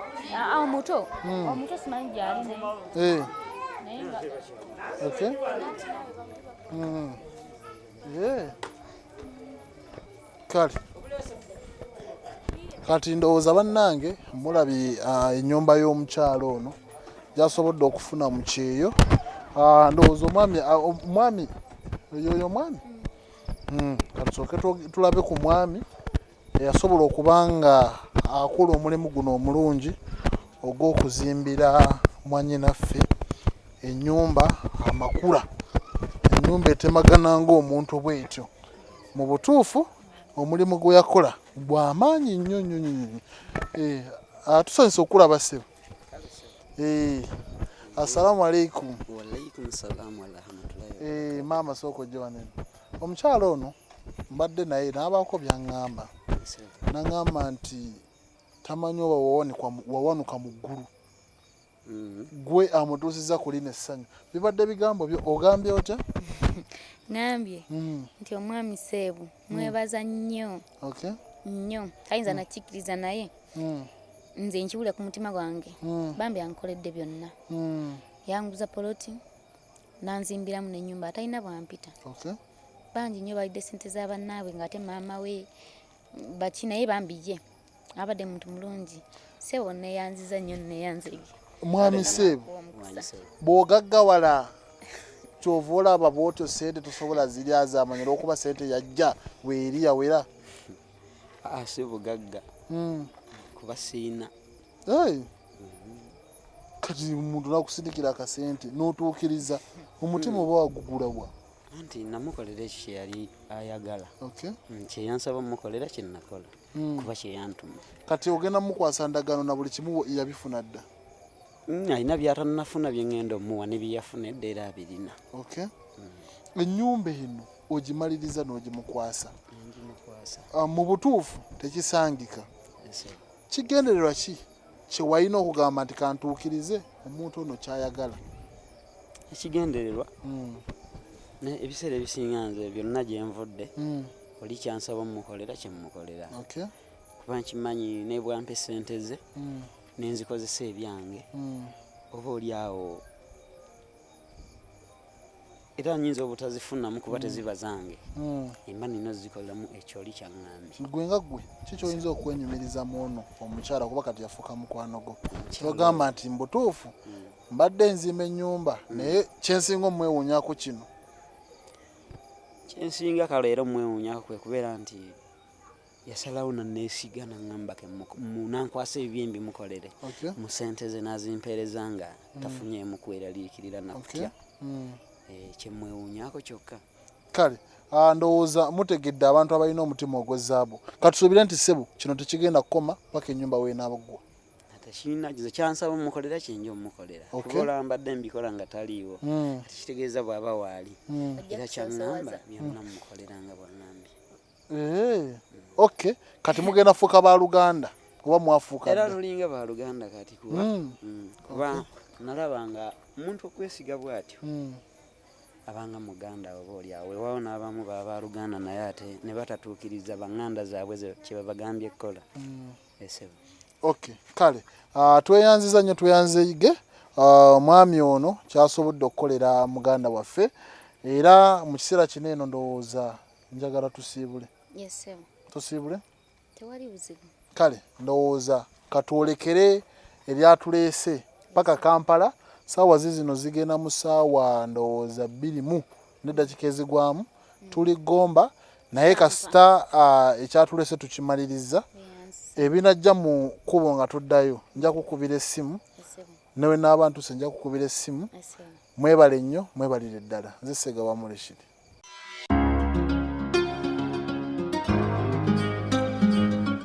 omuto simanyi gyali naye kale kati ndowooza bannange mulabye ennyumba y'omukyalo ono gyasobodde okufuna mu kyeyo ndowooza omwami yoyo mwami katusooke tulabe ku mwami eyasobola okuba nga akola omulimu guno omulungi ogw'okuzimbira mwannyinaffe ennyumba amakula ennyumba etemagana ng'omuntu bw'etyo mu butuufu omulimu gwe yakola gw'amaanyi nnyo nnyo nnyo tusanyusa okulaba ssebo assalamu alaikum salamu warahmatullahi maama sooka ojje wanene omukyalo ono mbadde naye n'abaako by'aŋŋamba n'aŋŋamba nti tamanyi oba wawanuka mu ggulu gwe amutuusiza ku lino essanyu bibadde bigambo byo ogambye otya ngambye nti omwami Seebu mwebaza nnyo nnyo tayinza nakikkiriza naye nze nkiwulira ku mutima gwange bambi yankoledde byonna yanguza poloti nanzimbiramu n'ennyumba atalina bwampita bangi nnyo balidde sente z'abannaabwe ng'ate maama we baki naye bambi ye abadde muntu mulungi Seebu neyanziza nnyo neyanzege mwami Seebu bw'ogaggawala kyova olaba bw'otyo sente tosobola zirya zamanya olw'okuba sente yajja weeri yawera si bugagga kuba siina kati omuntu nakusindikira akasente n'otuukiriza omutima oba wagugulawa anti namukolera ekyo kye yali ayagala kyeyansaba mumukolera kyenakola kuba kyeyantuma kati ogenda mukwasa ndagano na buli kimu yabifuna dda alina byatanafuna byeŋŋenda omuwa ne byeyafuna edda era abirina ennyumba eno ogimaliriza n'ogimukwasa mu butuufu tekisangika kigendererwa ki kyewalina okugamba nti kantuukirize omuntu ono kyayagala ekigendererwa ebiseera ebisinga nze byonna gye nvudde oli kyansaba mumukolera kyemumukolera kuba nkimanyi nebwampa esente ze nenzikozesa ebyange oba oli awo era nyinza obutazifunamu kuba teziba zange emba nina zikoleramu ekyoli kyaŋŋambye gwe nga gwe kikyoyinza okwenyumiriza mu ono omukyala kuba kati yafuuka mukwano gwo kyogamba nti mbutuufu mbadde nzimba ennyumba naye kyensinga omwewuunyako kino kyensinga kale era omwewuunyako kwe kubeera nti yasalawo nanneesiga naŋŋamba ke nankwasa ebyembi mukolere mu sente ze nazimpeereza nga tafunyeemu kweraliikirira nakutya kyemwewuunyako kyokka. Kale ndowooza mutegedde abantu abalina omutima ogw'ezzaabu. Katusuubire nti ssebo kino tekigenda kukoma paka ennyumba weenaabagwa. Tekirina kizo kyansaba omukolera kinja omukolera. Kuba mbadde mbikola nga taliiwo. Kitegeeza bw'aba waali. Era kyaŋŋamba byonna mukolera nga bw'aŋŋambye. Okay, kati mugenda fuuka ba Luganda kuba mwafuuka era lulinga ba Luganda kati kuba nalabanga omuntu okwesiga bw'atyo abanga muganda oba oli awo weewaawo n'abamu baba Luganda naye ate ne batatuukiriza baŋŋanda zaabwe kye babagambye ekkola. Okay, kale tweyanziza nnyo tweyanzige omwami ono kyasobodde okukolera muganda waffe era mu kiseera kino eno ndowooza njagala tusiibule. Yes sir. Tusiibule? Tewali buzibu. Kale ndowooza katwolekere eryatuleese paka Kampala saawa zino zigenda mu ssaawa ndowooza 2 n'eddakiika ezigwamu tuli Gomba naye kasita ekyatuleese tukimaliriza ebinajja mu kkubo nga tuddayo nja kukubira essimu newe n'abantu se nja kukubira essimu mwebale nnyo mwebalire ddala nze Ssegawa Rashid.